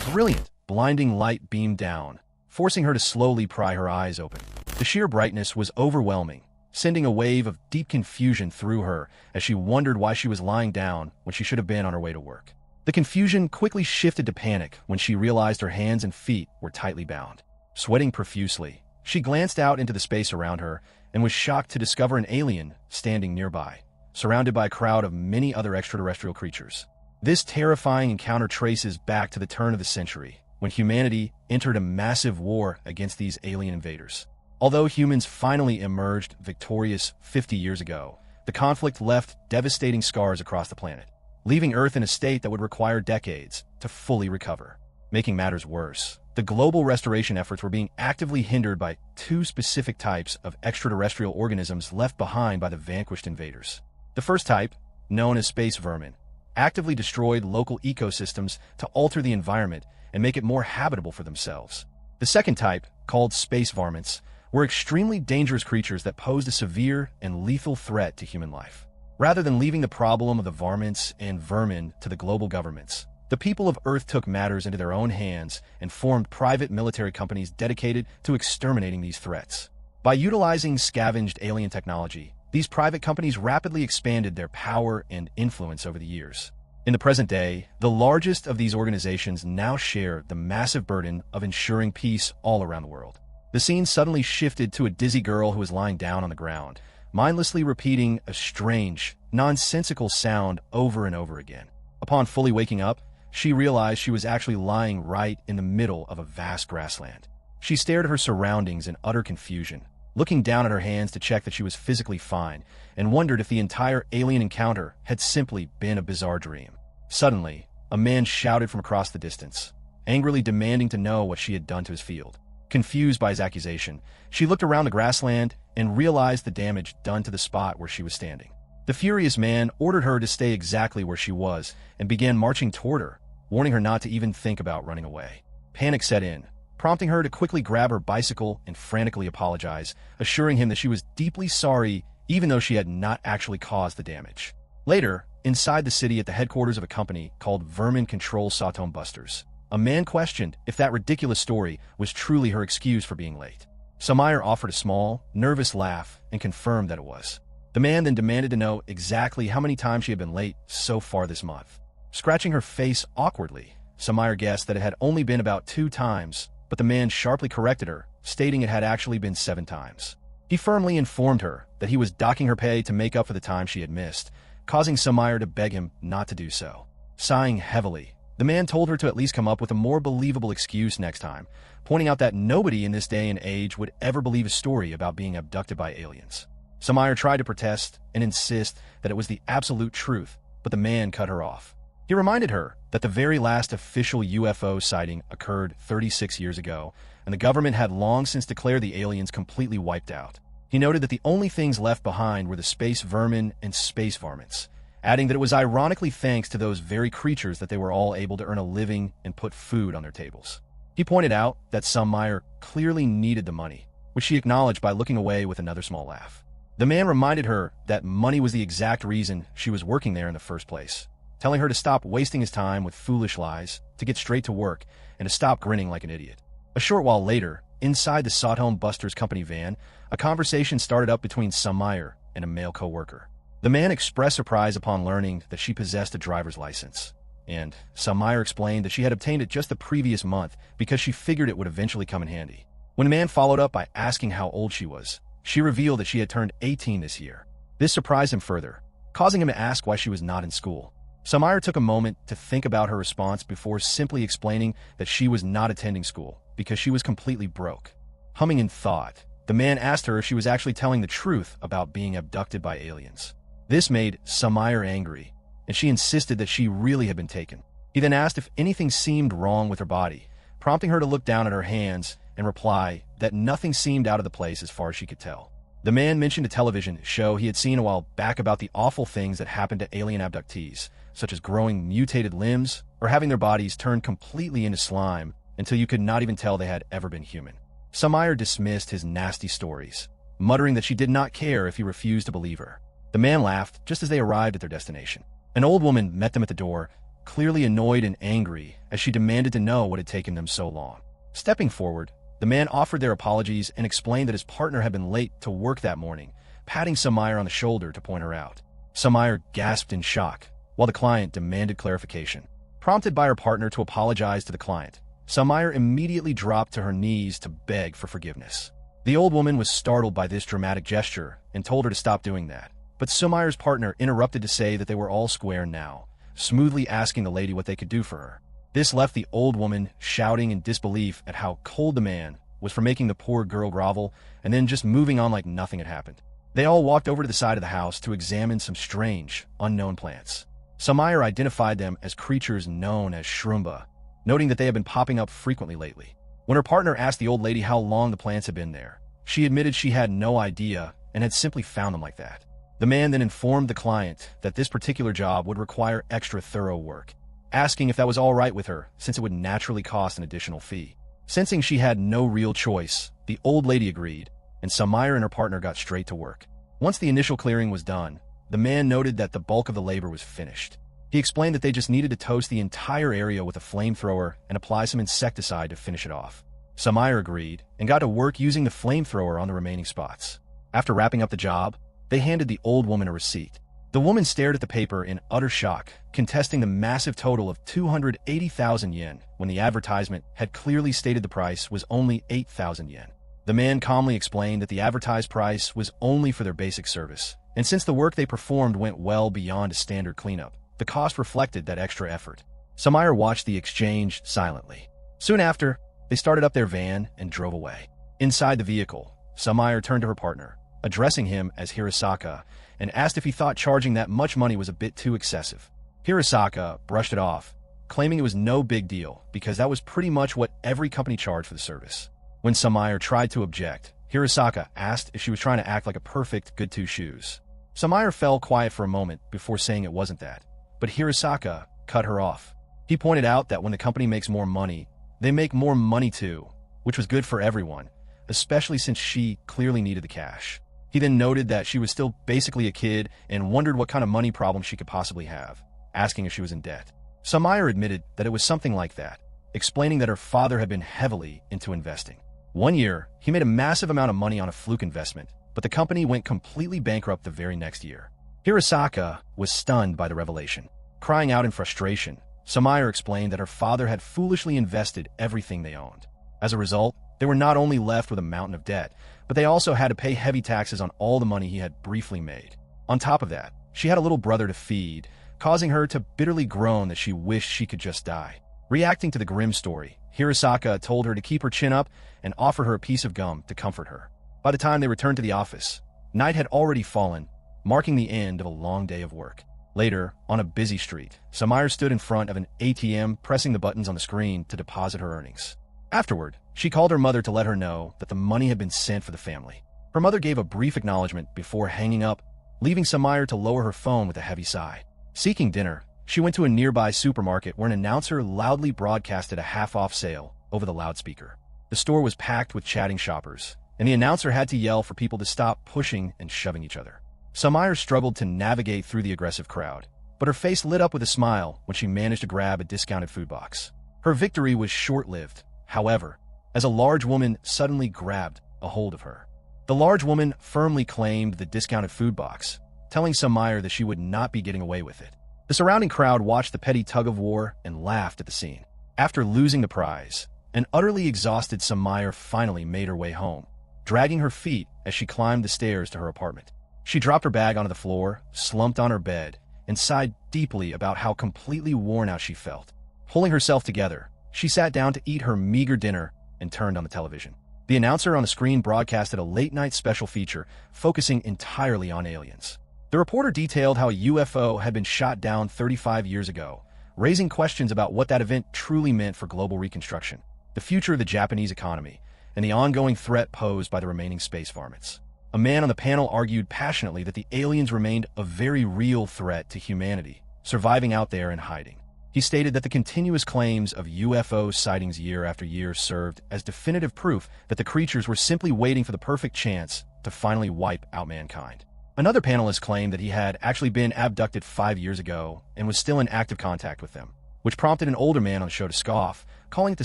A brilliant, blinding light beamed down, forcing her to slowly pry her eyes open. The sheer brightness was overwhelming, sending a wave of deep confusion through her as she wondered why she was lying down when she should have been on her way to work. The confusion quickly shifted to panic when she realized her hands and feet were tightly bound. Sweating profusely, she glanced out into the space around her and was shocked to discover an alien standing nearby, surrounded by a crowd of many other extraterrestrial creatures. This terrifying encounter traces back to the turn of the century, when humanity entered a massive war against these alien invaders. Although humans finally emerged victorious 50 years ago, the conflict left devastating scars across the planet, leaving Earth in a state that would require decades to fully recover. Making matters worse, the global restoration efforts were being actively hindered by two specific types of extraterrestrial organisms left behind by the vanquished invaders. The first type, known as space vermin, actively destroyed local ecosystems to alter the environment and make it more habitable for themselves. The second type, called space varmints, were extremely dangerous creatures that posed a severe and lethal threat to human life. Rather than leaving the problem of the varmints and vermin to the global governments, the people of Earth took matters into their own hands and formed private military companies dedicated to exterminating these threats. By utilizing scavenged alien technology, these private companies rapidly expanded their power and influence over the years. In the present day, the largest of these organizations now share the massive burden of ensuring peace all around the world. The scene suddenly shifted to a dizzy girl who was lying down on the ground, mindlessly repeating a strange, nonsensical sound over and over again. Upon fully waking up, she realized she was actually lying right in the middle of a vast grassland. She stared at her surroundings in utter confusion, looking down at her hands to check that she was physically fine, and wondered if the entire alien encounter had simply been a bizarre dream. Suddenly, a man shouted from across the distance, angrily demanding to know what she had done to his field. Confused by his accusation, she looked around the grassland and realized the damage done to the spot where she was standing. The furious man ordered her to stay exactly where she was and began marching toward her, warning her not to even think about running away. Panic set in, prompting her to quickly grab her bicycle and frantically apologize, assuring him that she was deeply sorry even though she had not actually caused the damage. Later, inside the city at the headquarters of a company called Vermin Control Sawtome Busters, a man questioned if that ridiculous story was truly her excuse for being late. Sumire offered a small, nervous laugh and confirmed that it was. The man then demanded to know exactly how many times she had been late so far this month. Scratching her face awkwardly, Sumire guessed that it had only been about 2 times, but the man sharply corrected her, stating it had actually been 7 times. He firmly informed her that he was docking her pay to make up for the time she had missed, causing Sumire to beg him not to do so. Sighing heavily, the man told her to at least come up with a more believable excuse next time, pointing out that nobody in this day and age would ever believe a story about being abducted by aliens. Sumire tried to protest and insist that it was the absolute truth, but the man cut her off. He reminded her that the very last official UFO sighting occurred 36 years ago, and the government had long since declared the aliens completely wiped out. He noted that the only things left behind were the space vermin and space varmints, adding that it was ironically thanks to those very creatures that they were all able to earn a living and put food on their tables. He pointed out that Sumire clearly needed the money, which she acknowledged by looking away with another small laugh. The man reminded her that money was the exact reason she was working there in the first place, telling her to stop wasting his time with foolish lies, to get straight to work, and to stop grinning like an idiot. A short while later, inside the Sawtome Busters company van, a conversation started up between Sumire and a male co-worker. The man expressed surprise upon learning that she possessed a driver's license, and Sumire explained that she had obtained it just the previous month because she figured it would eventually come in handy. When the man followed up by asking how old she was, she revealed that she had turned 18 this year. This surprised him further, causing him to ask why she was not in school. Sumire took a moment to think about her response before simply explaining that she was not attending school because she was completely broke. Humming in thought, the man asked her if she was actually telling the truth about being abducted by aliens. This made Sumire angry, and she insisted that she really had been taken. He then asked if anything seemed wrong with her body, prompting her to look down at her hands and reply that nothing seemed out of the place as far as she could tell. The man mentioned a television show he had seen a while back about the awful things that happened to alien abductees, such as growing mutated limbs or having their bodies turned completely into slime until you could not even tell they had ever been human. Sumire dismissed his nasty stories, muttering that she did not care if he refused to believe her. The man laughed just as they arrived at their destination. An old woman met them at the door, clearly annoyed and angry as she demanded to know what had taken them so long. Stepping forward, the man offered their apologies and explained that his partner had been late to work that morning, patting Sumire on the shoulder to point her out. Sumire gasped in shock, while the client demanded clarification. Prompted by her partner to apologize to the client, Sumire immediately dropped to her knees to beg for forgiveness. The old woman was startled by this dramatic gesture and told her to stop doing that. But Sumire's partner interrupted to say that they were all square now, smoothly asking the lady what they could do for her. This left the old woman shouting in disbelief at how cold the man was for making the poor girl grovel and then just moving on like nothing had happened. They all walked over to the side of the house to examine some strange, unknown plants. Sumire identified them as creatures known as shrumba, noting that they had been popping up frequently lately. When her partner asked the old lady how long the plants had been there, she admitted she had no idea and had simply found them like that. The man then informed the client that this particular job would require extra thorough work, asking if that was all right with her since it would naturally cost an additional fee. Sensing she had no real choice, the old lady agreed, and Sumire and her partner got straight to work. Once the initial clearing was done, the man noted that the bulk of the labor was finished. He explained that they just needed to toast the entire area with a flamethrower and apply some insecticide to finish it off. Sumire agreed and got to work using the flamethrower on the remaining spots. After wrapping up the job, they handed the old woman a receipt. The woman stared at the paper in utter shock, contesting the massive total of 280,000 yen when the advertisement had clearly stated the price was only 8,000 yen. The man calmly explained that the advertised price was only for their basic service, and since the work they performed went well beyond a standard cleanup, the cost reflected that extra effort. Sumire watched the exchange silently. Soon after, they started up their van and drove away. Inside the vehicle, Sumire turned to her partner, addressing him as Hirasaka, and asked if he thought charging that much money was a bit too excessive. Hirasaka brushed it off, claiming it was no big deal because that was pretty much what every company charged for the service. When Sumire tried to object, Hirasaka asked if she was trying to act like a perfect good two shoes. Sumire fell quiet for a moment before saying it wasn't that, but Hirasaka cut her off. He pointed out that when the company makes more money, they make more money too, which was good for everyone, especially since she clearly needed the cash. He then noted that she was still basically a kid and wondered what kind of money problem she could possibly have, asking if she was in debt. Sumire admitted that it was something like that, explaining that her father had been heavily into investing. One year, he made a massive amount of money on a fluke investment, but the company went completely bankrupt the very next year. Hirasaka was stunned by the revelation. Crying out in frustration, Sumire explained that her father had foolishly invested everything they owned. As a result, they were not only left with a mountain of debt, but they also had to pay heavy taxes on all the money he had briefly made. On top of that, she had a little brother to feed, causing her to bitterly groan that she wished she could just die. Reacting to the grim story, Hirasaka told her to keep her chin up and offered her a piece of gum to comfort her. By the time they returned to the office, night had already fallen, marking the end of a long day of work. Later, on a busy street, Sumire stood in front of an ATM pressing the buttons on the screen to deposit her earnings. Afterward, she called her mother to let her know that the money had been sent for the family. Her mother gave a brief acknowledgement before hanging up, leaving Sumire to lower her phone with a heavy sigh. Seeking dinner, she went to a nearby supermarket where an announcer loudly broadcasted a half-off sale over the loudspeaker. The store was packed with chatting shoppers, and the announcer had to yell for people to stop pushing and shoving each other. Sumire struggled to navigate through the aggressive crowd, but her face lit up with a smile when she managed to grab a discounted food box. Her victory was short-lived, however, as a large woman suddenly grabbed a hold of her. The large woman firmly claimed the discounted food box, telling Sumire that she would not be getting away with it. The surrounding crowd watched the petty tug-of-war and laughed at the scene. After losing the prize, an utterly exhausted Sumire finally made her way home, dragging her feet as she climbed the stairs to her apartment. She dropped her bag onto the floor, slumped on her bed, and sighed deeply about how completely worn out she felt. Pulling herself together, she sat down to eat her meager dinner and turned on the television. The announcer on the screen broadcasted a late-night special feature focusing entirely on aliens. The reporter detailed how a UFO had been shot down 35 years ago, raising questions about what that event truly meant for global reconstruction, the future of the Japanese economy, and the ongoing threat posed by the remaining space varmints. A man on the panel argued passionately that the aliens remained a very real threat to humanity, surviving out there and hiding. He stated that the continuous claims of UFO sightings year after year served as definitive proof that the creatures were simply waiting for the perfect chance to finally wipe out mankind. Another panelist claimed that he had actually been abducted 5 years ago and was still in active contact with them, which prompted an older man on the show to scoff, calling it the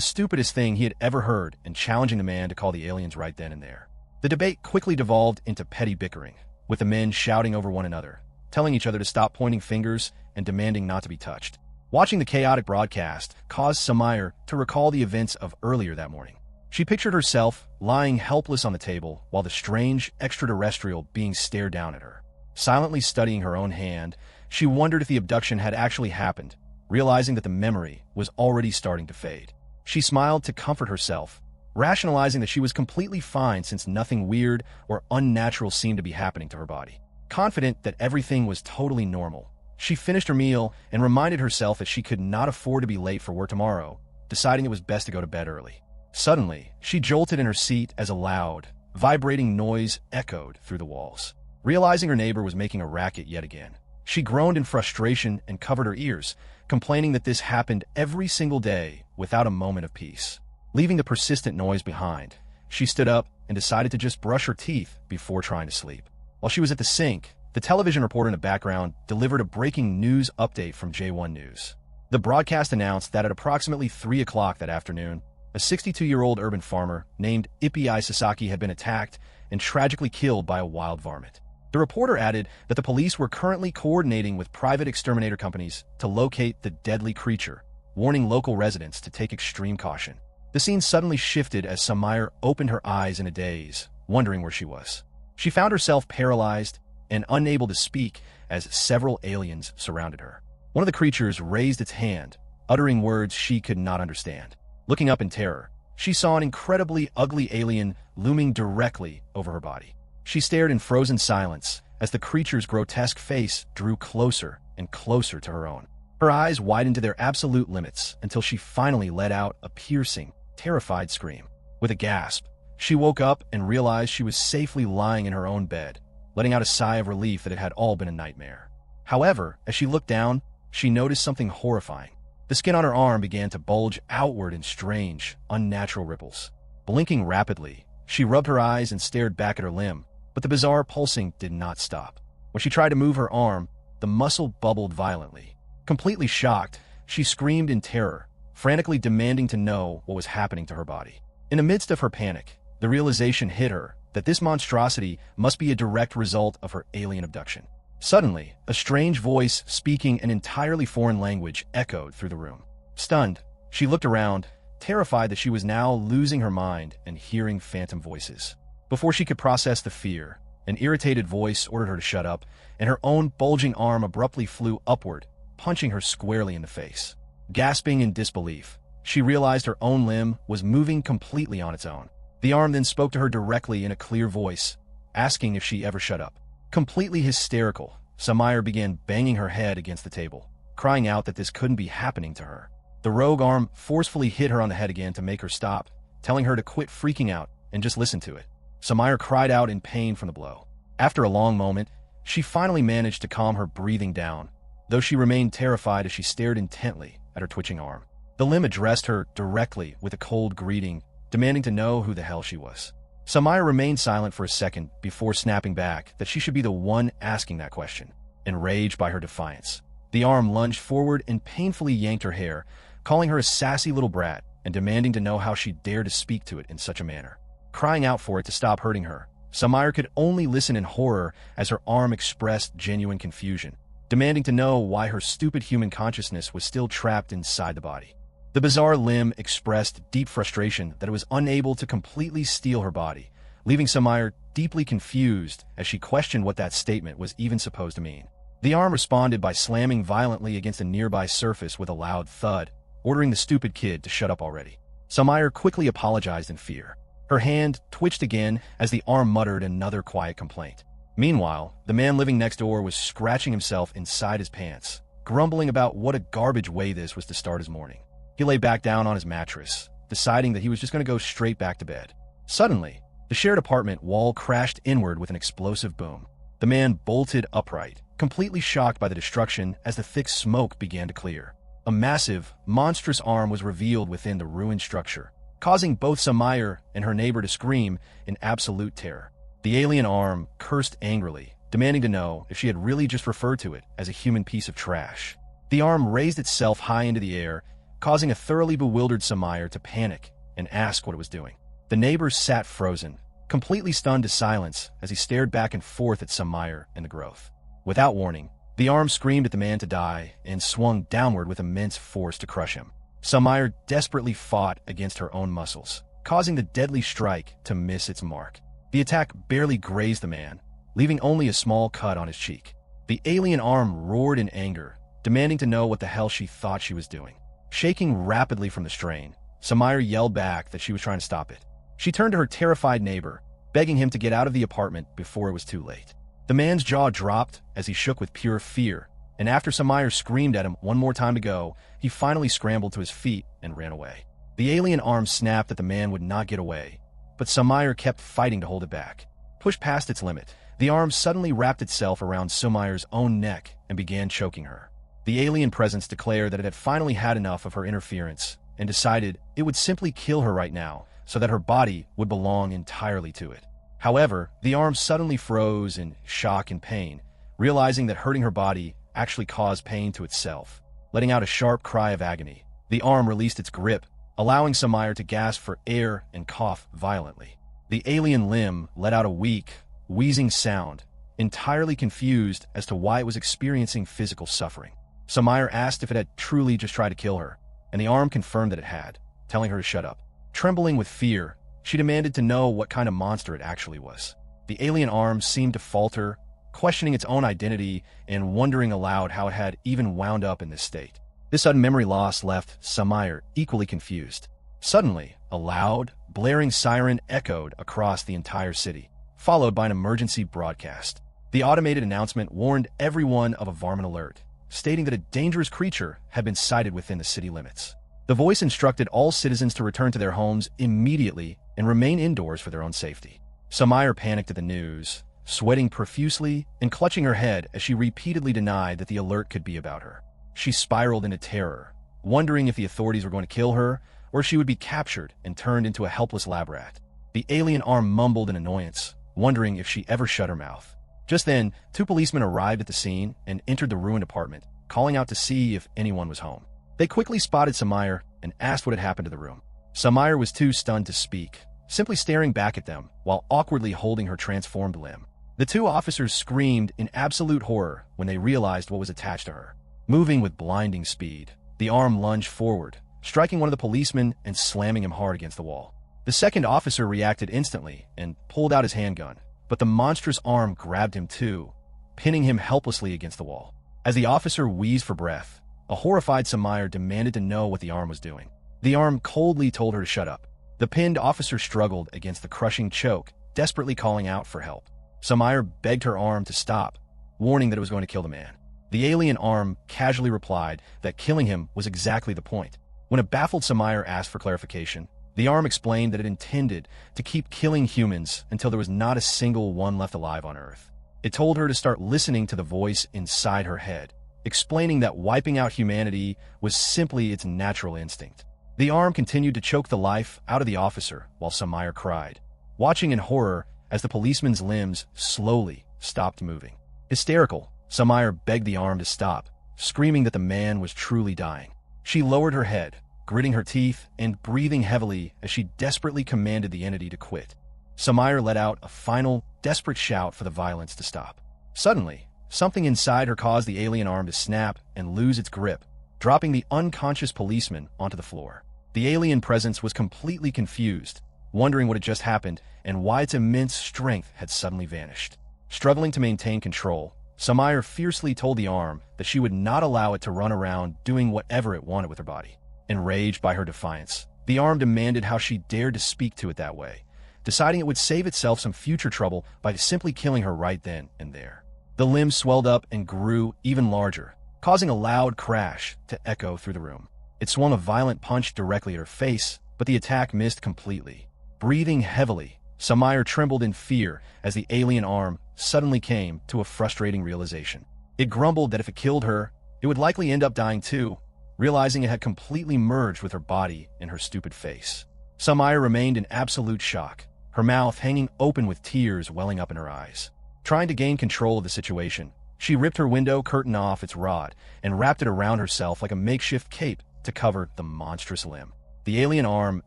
stupidest thing he had ever heard and challenging the man to call the aliens right then and there. The debate quickly devolved into petty bickering, with the men shouting over one another, telling each other to stop pointing fingers and demanding not to be touched. Watching the chaotic broadcast caused Sumire to recall the events of earlier that morning. She pictured herself lying helpless on the table while the strange extraterrestrial being stared down at her. Silently studying her own hand, she wondered if the abduction had actually happened, realizing that the memory was already starting to fade. She smiled to comfort herself, rationalizing that she was completely fine since nothing weird or unnatural seemed to be happening to her body. Confident that everything was totally normal, she finished her meal and reminded herself that she could not afford to be late for work tomorrow, deciding it was best to go to bed early. Suddenly, she jolted in her seat as a loud, vibrating noise echoed through the walls. Realizing her neighbor was making a racket yet again, she groaned in frustration and covered her ears, complaining that this happened every single day without a moment of peace. Leaving the persistent noise behind, she stood up and decided to just brush her teeth before trying to sleep. While she was at the sink, the television reporter in the background delivered a breaking news update from J1 News. The broadcast announced that at approximately 3 o'clock that afternoon, a 62-year-old urban farmer named Ippei Sasaki had been attacked and tragically killed by a wild varmint. The reporter added that the police were currently coordinating with private exterminator companies to locate the deadly creature, warning local residents to take extreme caution. The scene suddenly shifted as Sumire opened her eyes in a daze, wondering where she was. She found herself paralyzed and unable to speak as several aliens surrounded her. One of the creatures raised its hand, uttering words she could not understand. Looking up in terror, she saw an incredibly ugly alien looming directly over her body. She stared in frozen silence as the creature's grotesque face drew closer and closer to her own. Her eyes widened to their absolute limits until she finally let out a piercing, terrified scream. With a gasp, she woke up and realized she was safely lying in her own bed, letting out a sigh of relief that it had all been a nightmare. However, as she looked down, she noticed something horrifying. The skin on her arm began to bulge outward in strange, unnatural ripples. Blinking rapidly, she rubbed her eyes and stared back at her limb, but the bizarre pulsing did not stop. When she tried to move her arm, the muscle bubbled violently. Completely shocked, she screamed in terror, frantically demanding to know what was happening to her body. In the midst of her panic, the realization hit her that this monstrosity must be a direct result of her alien abduction. Suddenly, a strange voice speaking an entirely foreign language echoed through the room. Stunned, she looked around, terrified that she was now losing her mind and hearing phantom voices. Before she could process the fear, an irritated voice ordered her to shut up, and her own bulging arm abruptly flew upward, punching her squarely in the face. Gasping in disbelief, she realized her own limb was moving completely on its own. The arm then spoke to her directly in a clear voice, asking if she ever shut up. Completely hysterical, Sumire began banging her head against the table, crying out that this couldn't be happening to her. The rogue arm forcefully hit her on the head again to make her stop, telling her to quit freaking out and just listen to it. Sumire cried out in pain from the blow. After a long moment, she finally managed to calm her breathing down, though she remained terrified as she stared intently at her twitching arm. The limb addressed her directly with a cold greeting, demanding to know who the hell she was. Sumire remained silent for a second before snapping back that she should be the one asking that question. Enraged by her defiance, the arm lunged forward and painfully yanked her hair, calling her a sassy little brat and demanding to know how she dared to speak to it in such a manner. Crying out for it to stop hurting her, Sumire could only listen in horror as her arm expressed genuine confusion, demanding to know why her stupid human consciousness was still trapped inside the body. The bizarre limb expressed deep frustration that it was unable to completely steal her body, leaving Sumire deeply confused as she questioned what that statement was even supposed to mean. The arm responded by slamming violently against a nearby surface with a loud thud, ordering the stupid kid to shut up already. Sumire quickly apologized in fear. Her hand twitched again as the arm muttered another quiet complaint. Meanwhile, the man living next door was scratching himself inside his pants, grumbling about what a garbage way this was to start his morning. He lay back down on his mattress, deciding that he was just going to go straight back to bed. Suddenly, the shared apartment wall crashed inward with an explosive boom. The man bolted upright, completely shocked by the destruction as the thick smoke began to clear. A massive, monstrous arm was revealed within the ruined structure, causing both Sumire and her neighbor to scream in absolute terror. The alien arm cursed angrily demanding to know if she had really just referred to it as a human piece of trash. The arm raised itself high into the air, causing a thoroughly bewildered Sumire to panic and ask what it was doing. The neighbors sat frozen, completely stunned to silence as he stared back and forth at Sumire and the growth. Without warning, the arm screamed at the man to die and swung downward with immense force to crush him. Sumire desperately fought against her own muscles, causing the deadly strike to miss its mark. The attack barely grazed the man, leaving only a small cut on his cheek. The alien arm roared in anger, demanding to know what the hell she thought she was doing. Shaking rapidly from the strain, Sumire yelled back that she was trying to stop it. She turned to her terrified neighbor, begging him to get out of the apartment before it was too late. The man's jaw dropped as he shook with pure fear, and after Sumire screamed at him one more time to go, he finally scrambled to his feet and ran away. The alien arm snapped that the man would not get away, but Sumire kept fighting to hold it back. Pushed past its limit, the arm suddenly wrapped itself around Sumire's own neck and began choking her. The alien presence declared that it had finally had enough of her interference and decided it would simply kill her right now so that her body would belong entirely to it. However, the arm suddenly froze in shock and pain, realizing that hurting her body actually caused pain to itself. Letting out a sharp cry of agony, the arm released its grip, allowing Sumire to gasp for air and cough violently. The alien limb let out a weak, wheezing sound, entirely confused as to why it was experiencing physical suffering. Sumire asked if it had truly just tried to kill her, and the arm confirmed that it had, telling her to shut up. Trembling with fear, she demanded to know what kind of monster it actually was. The alien arm seemed to falter, questioning its own identity and wondering aloud how it had even wound up in this state. This sudden memory loss left Sumire equally confused. Suddenly, a loud, blaring siren echoed across the entire city, followed by an emergency broadcast. The automated announcement warned everyone of a varmint alert, stating that a dangerous creature had been sighted within the city limits. The voice instructed all citizens to return to their homes immediately and remain indoors for their own safety. Sumire panicked at the news, sweating profusely and clutching her head as she repeatedly denied that the alert could be about her. She spiraled into terror, wondering if the authorities were going to kill her or she would be captured and turned into a helpless lab rat. The alien arm mumbled in annoyance, wondering if she ever shut her mouth. Just then, 2 policemen arrived at the scene and entered the ruined apartment, calling out to see if anyone was home. They quickly spotted Sumire and asked what had happened to the room. Sumire was too stunned to speak, simply staring back at them while awkwardly holding her transformed limb. The 2 officers screamed in absolute horror when they realized what was attached to her. Moving with blinding speed, the arm lunged forward, striking one of the policemen and slamming him hard against the wall. The second officer reacted instantly and pulled out his handgun, but the monstrous arm grabbed him too, pinning him helplessly against the wall. As the officer wheezed for breath, a horrified Sumire demanded to know what the arm was doing. The arm coldly told her to shut up. The pinned officer struggled against the crushing choke, desperately calling out for help. Sumire begged her arm to stop, warning that it was going to kill the man. The alien arm casually replied that killing him was exactly the point. When a baffled Sumire asked for clarification, the arm explained that it intended to keep killing humans until there was not a single one left alive on Earth. It told her to start listening to the voice inside her head, explaining that wiping out humanity was simply its natural instinct. The arm continued to choke the life out of the officer while Sumire cried, watching in horror as the policeman's limbs slowly stopped moving. Hysterical, Sumire begged the arm to stop, screaming that the man was truly dying. She lowered her head, gritting her teeth and breathing heavily as she desperately commanded the entity to quit. Sumire let out a final, desperate shout for the violence to stop. Suddenly, something inside her caused the alien arm to snap and lose its grip, dropping the unconscious policeman onto the floor. The alien presence was completely confused, wondering what had just happened and why its immense strength had suddenly vanished. Struggling to maintain control, Sumire fiercely told the arm that she would not allow it to run around doing whatever it wanted with her body. Enraged by her defiance, the arm demanded how she dared to speak to it that way, deciding it would save itself some future trouble by simply killing her right then and there. The limb swelled up and grew even larger, causing a loud crash to echo through the room. It swung a violent punch directly at her face, but the attack missed completely. Breathing heavily, Sumire trembled in fear as the alien arm suddenly came to a frustrating realization. It grumbled that if it killed her, it would likely end up dying too, realizing it had completely merged with her body and her stupid face. Sumire remained in absolute shock, her mouth hanging open with tears welling up in her eyes. Trying to gain control of the situation, she ripped her window curtain off its rod and wrapped it around herself like a makeshift cape to cover the monstrous limb. The alien arm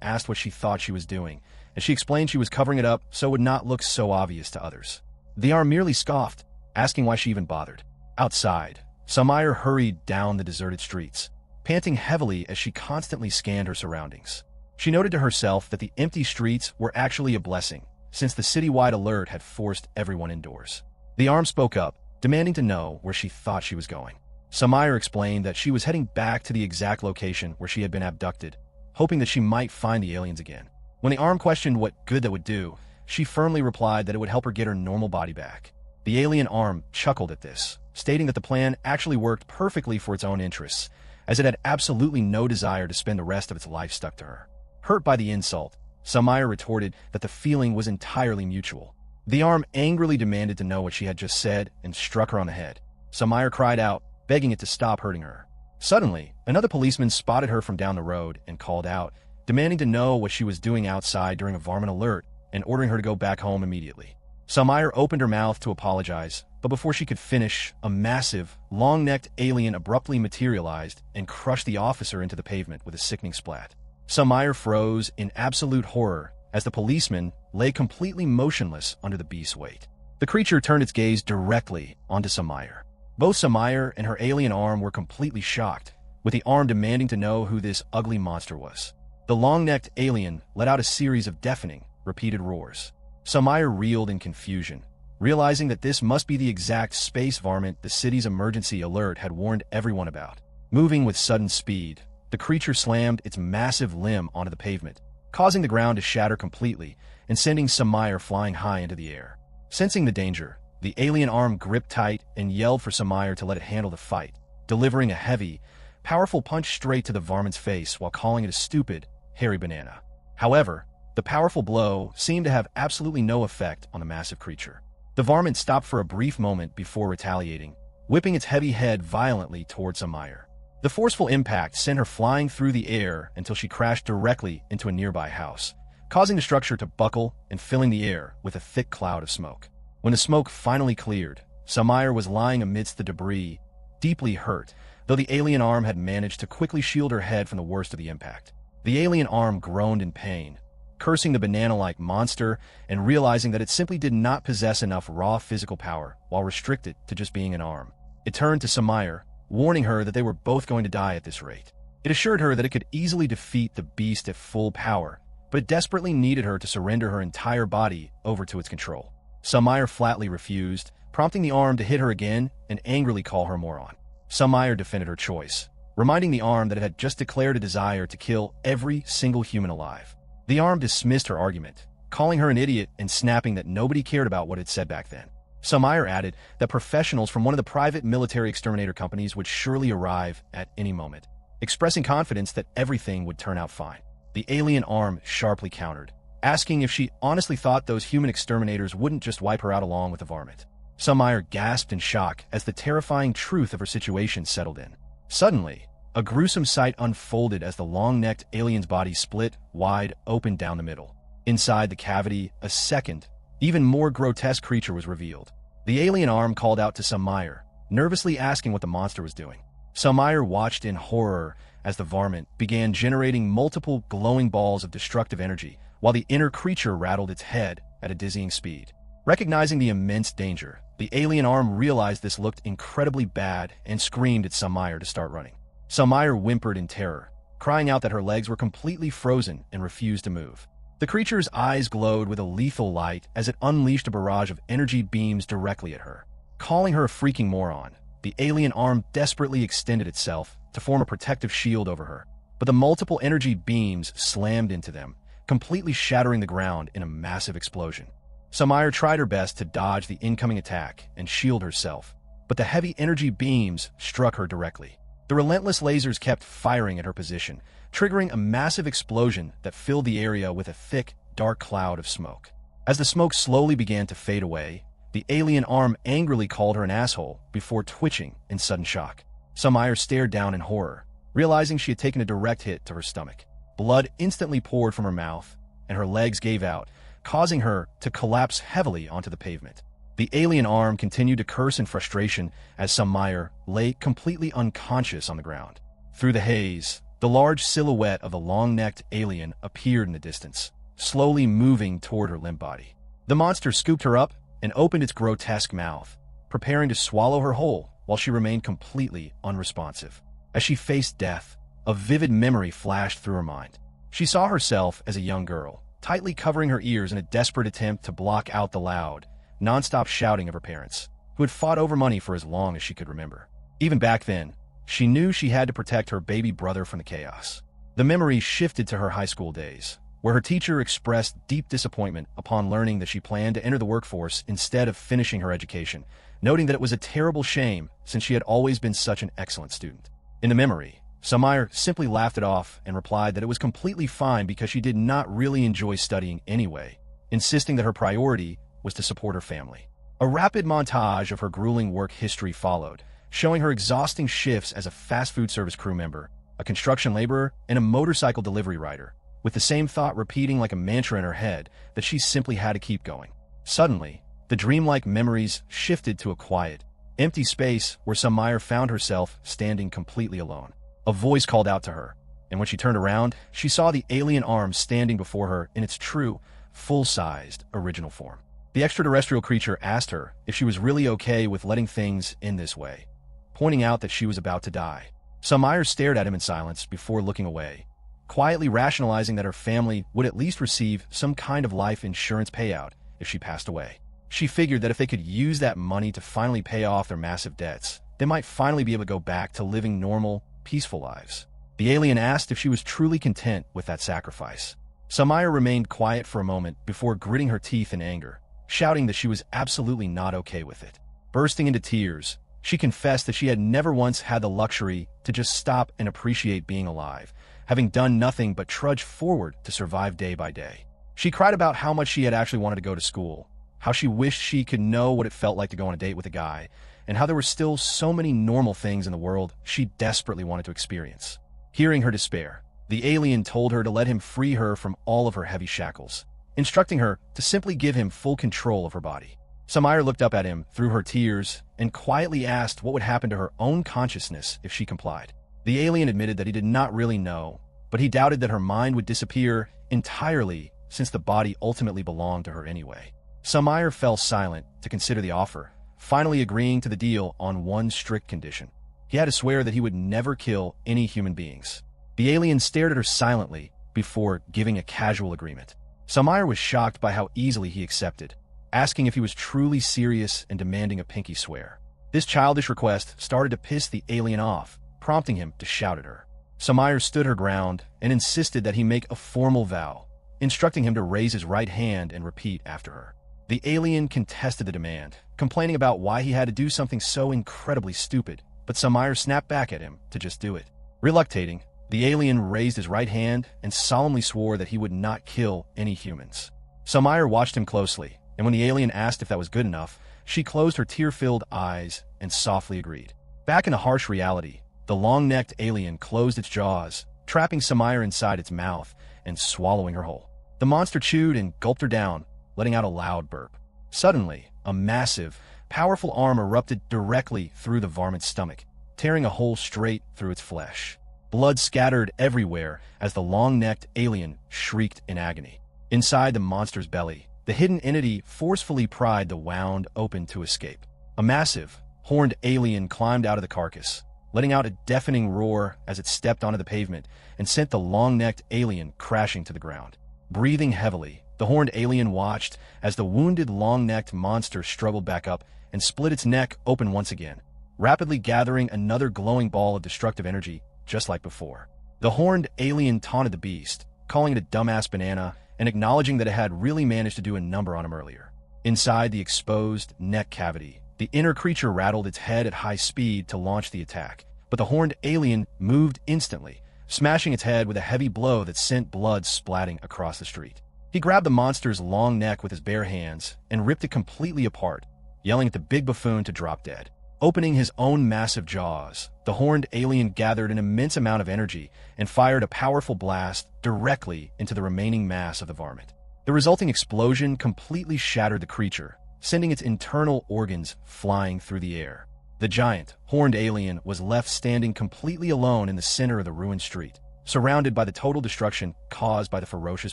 asked what she thought she was doing, and she explained she was covering it up so it would not look so obvious to others. The arm merely scoffed, asking why she even bothered. Outside, Sumire hurried down the deserted streets, panting heavily as she constantly scanned her surroundings. She noted to herself that the empty streets were actually a blessing, since the citywide alert had forced everyone indoors. The arm spoke up, demanding to know where she thought she was going. Sumire explained that she was heading back to the exact location where she had been abducted, hoping that she might find the aliens again. When the arm questioned what good that would do, she firmly replied that it would help her get her normal body back. The alien arm chuckled at this, stating that the plan actually worked perfectly for its own interests, as it had absolutely no desire to spend the rest of its life stuck to her. Hurt by the insult, Sumire retorted that the feeling was entirely mutual. The arm angrily demanded to know what she had just said and struck her on the head. Sumire cried out, begging it to stop hurting her. Suddenly, another policeman spotted her from down the road and called out, demanding to know what she was doing outside during a varmint alert and ordering her to go back home immediately. Sumire opened her mouth to apologize, but before she could finish, a massive, long-necked alien abruptly materialized and crushed the officer into the pavement with a sickening splat. Sumire froze in absolute horror as the policeman lay completely motionless under the beast's weight. The creature turned its gaze directly onto Sumire. Both Sumire and her alien arm were completely shocked, with the arm demanding to know who this ugly monster was. The long-necked alien let out a series of deafening, repeated roars. Sumire reeled in confusion, realizing that this must be the exact space varmint the city's emergency alert had warned everyone about. Moving with sudden speed, the creature slammed its massive limb onto the pavement, causing the ground to shatter completely and sending Sumire flying high into the air. Sensing the danger, the alien arm gripped tight and yelled for Sumire to let it handle the fight, delivering a heavy, powerful punch straight to the varmint's face while calling it a stupid, hairy banana. However, the powerful blow seemed to have absolutely no effect on the massive creature. The varmint stopped for a brief moment before retaliating, whipping its heavy head violently towards Sumire. The forceful impact sent her flying through the air until she crashed directly into a nearby house, causing the structure to buckle and filling the air with a thick cloud of smoke. When the smoke finally cleared, Sumire was lying amidst the debris, deeply hurt, though the alien arm had managed to quickly shield her head from the worst of the impact. The alien arm groaned in pain, cursing the banana-like monster and realizing that it simply did not possess enough raw physical power while restricted to just being an arm. It turned to Sumire, warning her that they were both going to die at this rate. It assured her that it could easily defeat the beast at full power, but it desperately needed her to surrender her entire body over to its control. Sumire flatly refused, prompting the arm to hit her again and angrily call her moron. Sumire defended her choice, reminding the arm that it had just declared a desire to kill every single human alive. The arm dismissed her argument, calling her an idiot and snapping that nobody cared about what it said back then. Sumire added that professionals from one of the private military exterminator companies would surely arrive at any moment, expressing confidence that everything would turn out fine. The alien arm sharply countered, asking if she honestly thought those human exterminators wouldn't just wipe her out along with the varmint. Sumire gasped in shock as the terrifying truth of her situation settled in. Suddenly, a gruesome sight unfolded as the long-necked alien's body split wide open down the middle. Inside the cavity, a second, even more grotesque creature was revealed. The alien arm called out to Sumire, nervously asking what the monster was doing. Sumire watched in horror as the varmint began generating multiple glowing balls of destructive energy, while the inner creature rattled its head at a dizzying speed. Recognizing the immense danger, the alien arm realized this looked incredibly bad and screamed at Sumire to start running. Sumire whimpered in terror, crying out that her legs were completely frozen and refused to move. The creature's eyes glowed with a lethal light as it unleashed a barrage of energy beams directly at her. Calling her a freaking moron, the alien arm desperately extended itself to form a protective shield over her, but the multiple energy beams slammed into them, completely shattering the ground in a massive explosion. Sumire tried her best to dodge the incoming attack and shield herself, but the heavy energy beams struck her directly. The relentless lasers kept firing at her position, triggering a massive explosion that filled the area with a thick, dark cloud of smoke. As the smoke slowly began to fade away, the alien arm angrily called her an asshole before twitching in sudden shock. Sumire stared down in horror, realizing she had taken a direct hit to her stomach. Blood instantly poured from her mouth, and her legs gave out, causing her to collapse heavily onto the pavement. The alien arm continued to curse in frustration as Sumire lay completely unconscious on the ground. Through the haze, the large silhouette of the long-necked alien appeared in the distance, slowly moving toward her limp body. The monster scooped her up and opened its grotesque mouth, preparing to swallow her whole while she remained completely unresponsive. As she faced death, a vivid memory flashed through her mind. She saw herself as a young girl, tightly covering her ears in a desperate attempt to block out the loud, non-stop shouting of her parents, who had fought over money for as long as she could remember. Even back then, she knew she had to protect her baby brother from the chaos. The memory shifted to her high school days, where her teacher expressed deep disappointment upon learning that she planned to enter the workforce instead of finishing her education, noting that it was a terrible shame since she had always been such an excellent student. In the memory, Sumire simply laughed it off and replied that it was completely fine because she did not really enjoy studying anyway, insisting that her priority was to support her family. A rapid montage of her grueling work history followed, showing her exhausting shifts as a fast food service crew member, a construction laborer, and a motorcycle delivery rider, with the same thought repeating like a mantra in her head that she simply had to keep going. Suddenly, the dreamlike memories shifted to a quiet, empty space where Sumire found herself standing completely alone. A voice called out to her, and when she turned around, she saw the alien arm standing before her in its true, full-sized, original form. The extraterrestrial creature asked her if she was really okay with letting things end this way, pointing out that she was about to die. Sumire stared at him in silence before looking away, quietly rationalizing that her family would at least receive some kind of life insurance payout if she passed away. She figured that if they could use that money to finally pay off their massive debts, they might finally be able to go back to living normal, peaceful lives. The alien asked if she was truly content with that sacrifice. Sumire remained quiet for a moment before gritting her teeth in anger, shouting that she was absolutely not okay with it. Bursting into tears, she confessed that she had never once had the luxury to just stop and appreciate being alive, having done nothing but trudge forward to survive day by day. She cried about how much she had actually wanted to go to school, how she wished she could know what it felt like to go on a date with a guy, and how there were still so many normal things in the world she desperately wanted to experience. Hearing her despair, the alien told her to let him free her from all of her heavy shackles, instructing her to simply give him full control of her body. Sumire looked up at him through her tears and quietly asked what would happen to her own consciousness if she complied. The alien admitted that he did not really know, but he doubted that her mind would disappear entirely since the body ultimately belonged to her anyway. Sumire fell silent to consider the offer, finally agreeing to the deal on one strict condition. He had to swear that he would never kill any human beings. The alien stared at her silently before giving a casual agreement. Sumire was shocked by how easily he accepted, asking if he was truly serious and demanding a pinky swear. This childish request started to piss the alien off, prompting him to shout at her. Sumire stood her ground and insisted that he make a formal vow, instructing him to raise his right hand and repeat after her. The alien contested the demand, complaining about why he had to do something so incredibly stupid, but Sumire snapped back at him to just do it. Reluctating, the alien raised his right hand and solemnly swore that he would not kill any humans. Sumire watched him closely, and when the alien asked if that was good enough, she closed her tear-filled eyes and softly agreed. Back in the harsh reality, the long-necked alien closed its jaws, trapping Sumire inside its mouth and swallowing her whole. The monster chewed and gulped her down, letting out a loud burp. Suddenly, a massive, powerful arm erupted directly through the varmint's stomach, tearing a hole straight through its flesh. Blood scattered everywhere as the long-necked alien shrieked in agony. Inside the monster's belly, the hidden entity forcefully pried the wound open to escape. A massive, horned alien climbed out of the carcass, letting out a deafening roar as it stepped onto the pavement and sent the long-necked alien crashing to the ground. Breathing heavily, the horned alien watched as the wounded long-necked monster struggled back up and split its neck open once again, rapidly gathering another glowing ball of destructive energy just like before. The horned alien taunted the beast, calling it a dumbass banana and acknowledging that it had really managed to do a number on him earlier. Inside the exposed neck cavity, the inner creature rattled its head at high speed to launch the attack, but the horned alien moved instantly, smashing its head with a heavy blow that sent blood splatting across the street. He grabbed the monster's long neck with his bare hands and ripped it completely apart, yelling at the big buffoon to drop dead. Opening his own massive jaws, the horned alien gathered an immense amount of energy and fired a powerful blast directly into the remaining mass of the varmint. The resulting explosion completely shattered the creature, sending its internal organs flying through the air. The giant, horned alien was left standing completely alone in the center of the ruined street, surrounded by the total destruction caused by the ferocious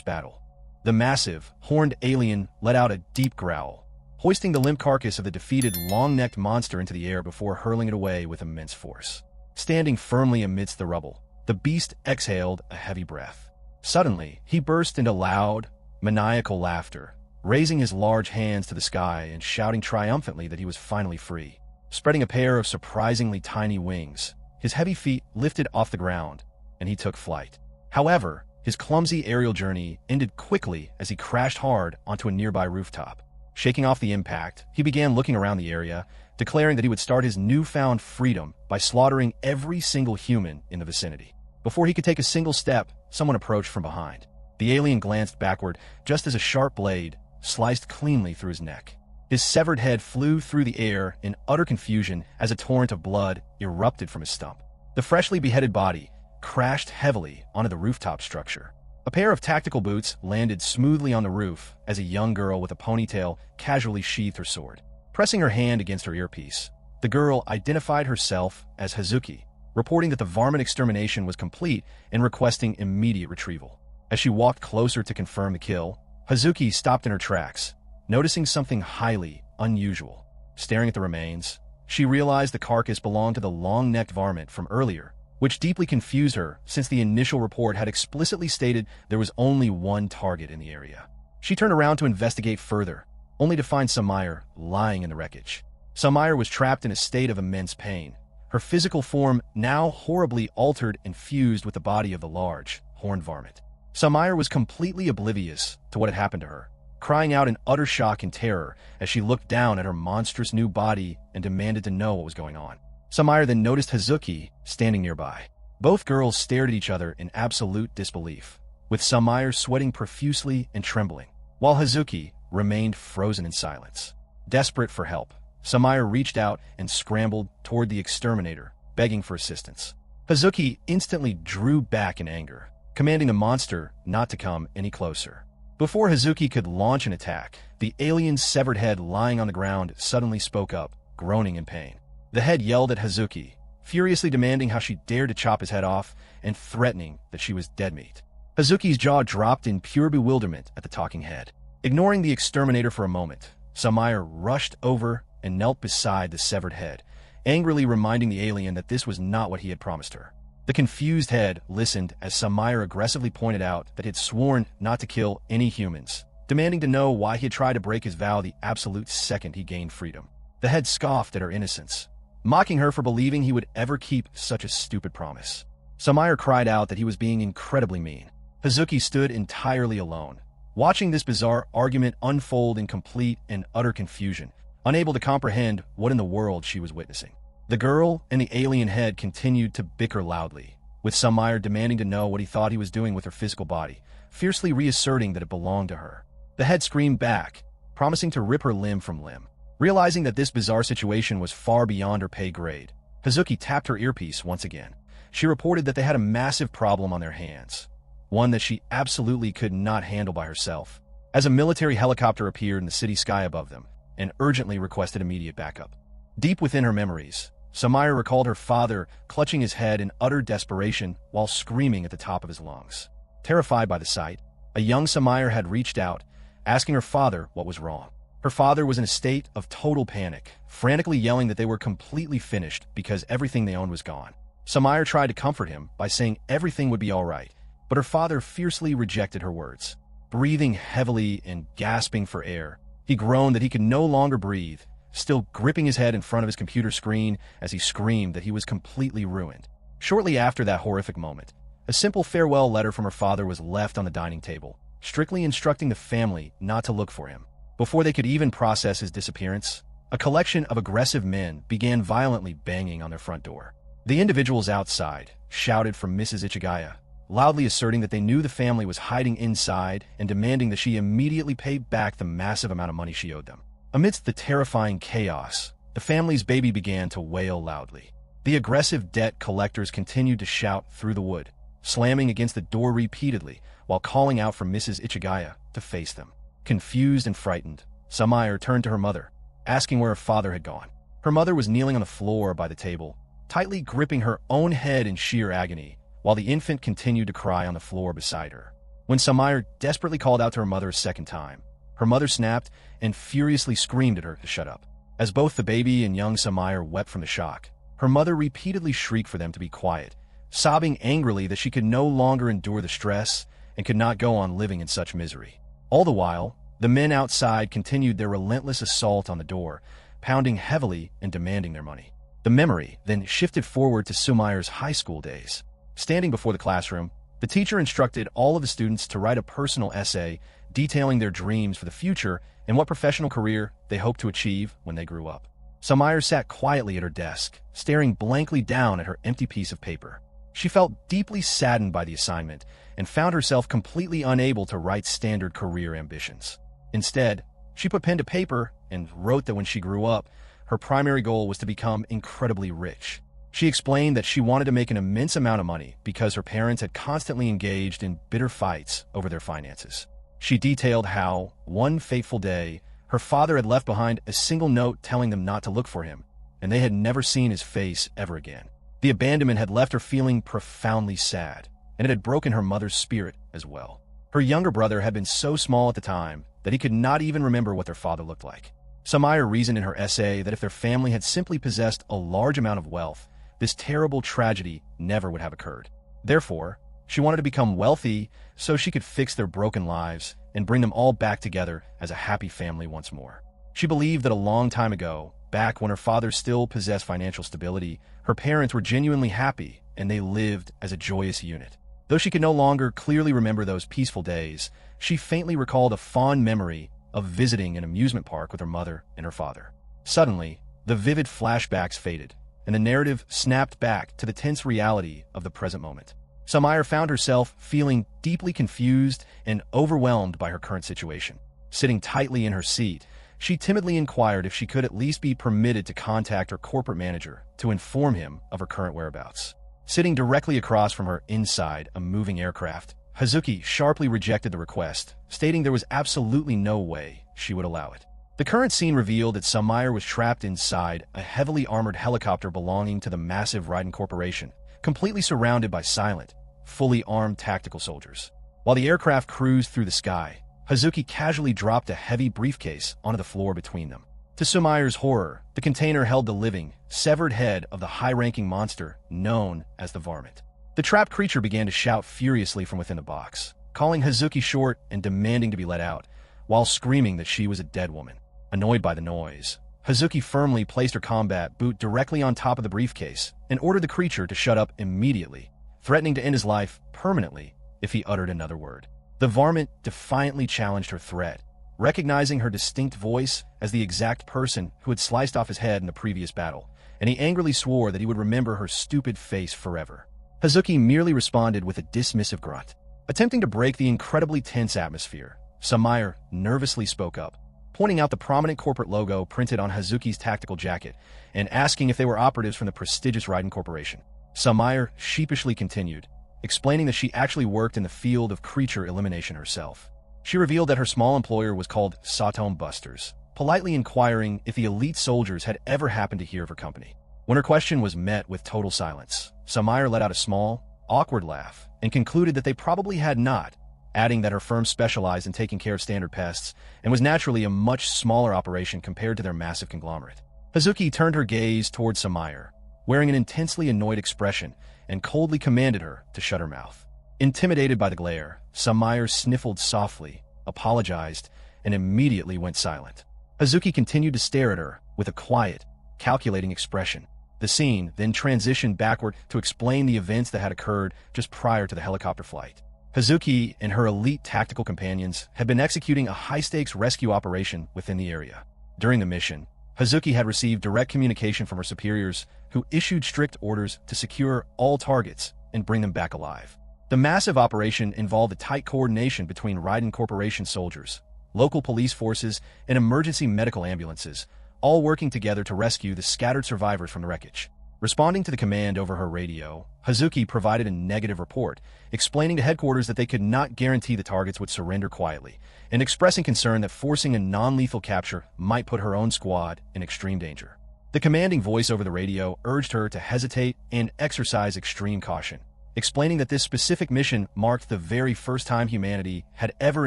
battle. The massive, horned alien let out a deep growl, hoisting the limp carcass of the defeated long-necked monster into the air before hurling it away with immense force. Standing firmly amidst the rubble, the beast exhaled a heavy breath. Suddenly, he burst into loud, maniacal laughter, raising his large hands to the sky and shouting triumphantly that he was finally free. Spreading a pair of surprisingly tiny wings, his heavy feet lifted off the ground, and he took flight. However, his clumsy aerial journey ended quickly as he crashed hard onto a nearby rooftop. Shaking off the impact, he began looking around the area, declaring that he would start his newfound freedom by slaughtering every single human in the vicinity. Before he could take a single step, someone approached from behind. The alien glanced backward just as a sharp blade sliced cleanly through his neck. His severed head flew through the air in utter confusion as a torrent of blood erupted from his stump. The freshly beheaded body crashed heavily onto the rooftop structure. A pair of tactical boots landed smoothly on the roof as a young girl with a ponytail casually sheathed her sword. Pressing her hand against her earpiece, the girl identified herself as Hazuki, reporting that the varmint extermination was complete and requesting immediate retrieval. As she walked closer to confirm the kill, Hazuki stopped in her tracks, noticing something highly unusual. Staring at the remains, she realized the carcass belonged to the long-necked varmint from earlier, which deeply confused her since the initial report had explicitly stated there was only one target in the area. She turned around to investigate further, only to find Sumire lying in the wreckage. Sumire was trapped in a state of immense pain, her physical form now horribly altered and fused with the body of the large, horned varmint. Sumire was completely oblivious to what had happened to her, crying out in utter shock and terror as she looked down at her monstrous new body and demanded to know what was going on. Sumire then noticed Hazuki standing nearby. Both girls stared at each other in absolute disbelief, with Sumire sweating profusely and trembling, while Hazuki remained frozen in silence. Desperate for help, Sumire reached out and scrambled toward the exterminator, begging for assistance. Hazuki instantly drew back in anger, commanding the monster not to come any closer. Before Hazuki could launch an attack, the alien's severed head lying on the ground suddenly spoke up, groaning in pain. The head yelled at Hazuki, furiously demanding how she dared to chop his head off and threatening that she was dead meat. Hazuki's jaw dropped in pure bewilderment at the talking head. Ignoring the exterminator for a moment, Sumire rushed over and knelt beside the severed head, angrily reminding the alien that this was not what he had promised her. The confused head listened as Sumire aggressively pointed out that he had sworn not to kill any humans, demanding to know why he had tried to break his vow the absolute second he gained freedom. The head scoffed at her innocence, mocking her for believing he would ever keep such a stupid promise. Sumire cried out that he was being incredibly mean. Hazuki stood entirely alone, watching this bizarre argument unfold in complete and utter confusion, unable to comprehend what in the world she was witnessing. The girl and the alien head continued to bicker loudly, with Sumire demanding to know what he thought he was doing with her physical body, fiercely reasserting that it belonged to her. The head screamed back, promising to rip her limb from limb. Realizing that this bizarre situation was far beyond her pay grade, Hazuki tapped her earpiece once again. She reported that they had a massive problem on their hands, one that she absolutely could not handle by herself, as a military helicopter appeared in the city sky above them and urgently requested immediate backup. Deep within her memories, Sumire recalled her father clutching his head in utter desperation while screaming at the top of his lungs. Terrified by the sight, a young Sumire had reached out, asking her father what was wrong. Her father was in a state of total panic, frantically yelling that they were completely finished because everything they owned was gone. Sumire tried to comfort him by saying everything would be all right, but her father fiercely rejected her words. Breathing heavily and gasping for air, he groaned that he could no longer breathe, still gripping his head in front of his computer screen as he screamed that he was completely ruined. Shortly after that horrific moment, a simple farewell letter from her father was left on the dining table, strictly instructing the family not to look for him. Before they could even process his disappearance, a collection of aggressive men began violently banging on their front door. The individuals outside shouted for Mrs. Ichigaya, loudly asserting that they knew the family was hiding inside and demanding that she immediately pay back the massive amount of money she owed them. Amidst the terrifying chaos, the family's baby began to wail loudly. The aggressive debt collectors continued to shout through the wood, slamming against the door repeatedly while calling out for Mrs. Ichigaya to face them. Confused and frightened, Sumire turned to her mother, asking where her father had gone. Her mother was kneeling on the floor by the table, tightly gripping her own head in sheer agony, while the infant continued to cry on the floor beside her. When Sumire desperately called out to her mother a second time, her mother snapped and furiously screamed at her to shut up. As both the baby and young Sumire wept from the shock, her mother repeatedly shrieked for them to be quiet, sobbing angrily that she could no longer endure the stress and could not go on living in such misery. All the while, the men outside continued their relentless assault on the door, pounding heavily and demanding their money. The memory then shifted forward to Sumire's high school days. Standing before the classroom, the teacher instructed all of the students to write a personal essay detailing their dreams for the future and what professional career they hoped to achieve when they grew up. Sumire sat quietly at her desk, staring blankly down at her empty piece of paper. She felt deeply saddened by the assignment and found herself completely unable to write standard career ambitions. Instead, she put pen to paper and wrote that when she grew up, her primary goal was to become incredibly rich. She explained that she wanted to make an immense amount of money because her parents had constantly engaged in bitter fights over their finances. She detailed how, one fateful day, her father had left behind a single note telling them not to look for him, and they had never seen his face ever again. The abandonment had left her feeling profoundly sad, and it had broken her mother's spirit as well. Her younger brother had been so small at the time that he could not even remember what their father looked like. Sumire reasoned in her essay that if their family had simply possessed a large amount of wealth, this terrible tragedy never would have occurred. Therefore, she wanted to become wealthy so she could fix their broken lives and bring them all back together as a happy family once more. She believed that a long time ago, back when her father still possessed financial stability, her parents were genuinely happy and they lived as a joyous unit. Though she could no longer clearly remember those peaceful days, she faintly recalled a fond memory of visiting an amusement park with her mother and her father. Suddenly, the vivid flashbacks faded, and the narrative snapped back to the tense reality of the present moment. Sumire found herself feeling deeply confused and overwhelmed by her current situation. Sitting tightly in her seat, she timidly inquired if she could at least be permitted to contact her corporate manager to inform him of her current whereabouts. Sitting directly across from her inside a moving aircraft, Hazuki sharply rejected the request, stating there was absolutely no way she would allow it. The current scene revealed that Sumire was trapped inside a heavily armored helicopter belonging to the massive Raiden Corporation, completely surrounded by silent, fully armed tactical soldiers. While the aircraft cruised through the sky, Hazuki casually dropped a heavy briefcase onto the floor between them. To Sumire's horror, the container held the living, severed head of the high-ranking monster known as the Varmint. The trapped creature began to shout furiously from within the box, calling Hazuki short and demanding to be let out, while screaming that she was a dead woman. Annoyed by the noise, Hazuki firmly placed her combat boot directly on top of the briefcase and ordered the creature to shut up immediately, threatening to end his life permanently if he uttered another word. The Varmint defiantly challenged her threat, recognizing her distinct voice as the exact person who had sliced off his head in the previous battle, and he angrily swore that he would remember her stupid face forever. Hazuki merely responded with a dismissive grunt. Attempting to break the incredibly tense atmosphere, Sumire nervously spoke up, pointing out the prominent corporate logo printed on Hazuki's tactical jacket and asking if they were operatives from the prestigious Raiden Corporation. Sumire sheepishly continued, explaining that she actually worked in the field of creature elimination herself. She revealed that her small employer was called Satome Busters, politely inquiring if the elite soldiers had ever happened to hear of her company. When her question was met with total silence, Sumire let out a small, awkward laugh and concluded that they probably had not, adding that her firm specialized in taking care of standard pests and was naturally a much smaller operation compared to their massive conglomerate. Hazuki turned her gaze towards Sumire, wearing an intensely annoyed expression, and coldly commanded her to shut her mouth. Intimidated by the glare, Sumire sniffled softly, apologized, and immediately went silent. Hazuki continued to stare at her with a quiet, calculating expression. The scene then transitioned backward to explain the events that had occurred just prior to the helicopter flight. Hazuki and her elite tactical companions had been executing a high-stakes rescue operation within the area. During the mission, Hazuki had received direct communication from her superiors, who issued strict orders to secure all targets and bring them back alive. The massive operation involved a tight coordination between Raiden Corporation soldiers, local police forces, and emergency medical ambulances, all working together to rescue the scattered survivors from the wreckage. Responding to the command over her radio, Hazuki provided a negative report, explaining to headquarters that they could not guarantee the targets would surrender quietly, and expressing concern that forcing a non-lethal capture might put her own squad in extreme danger. The commanding voice over the radio urged her to hesitate and exercise extreme caution, explaining that this specific mission marked the very first time humanity had ever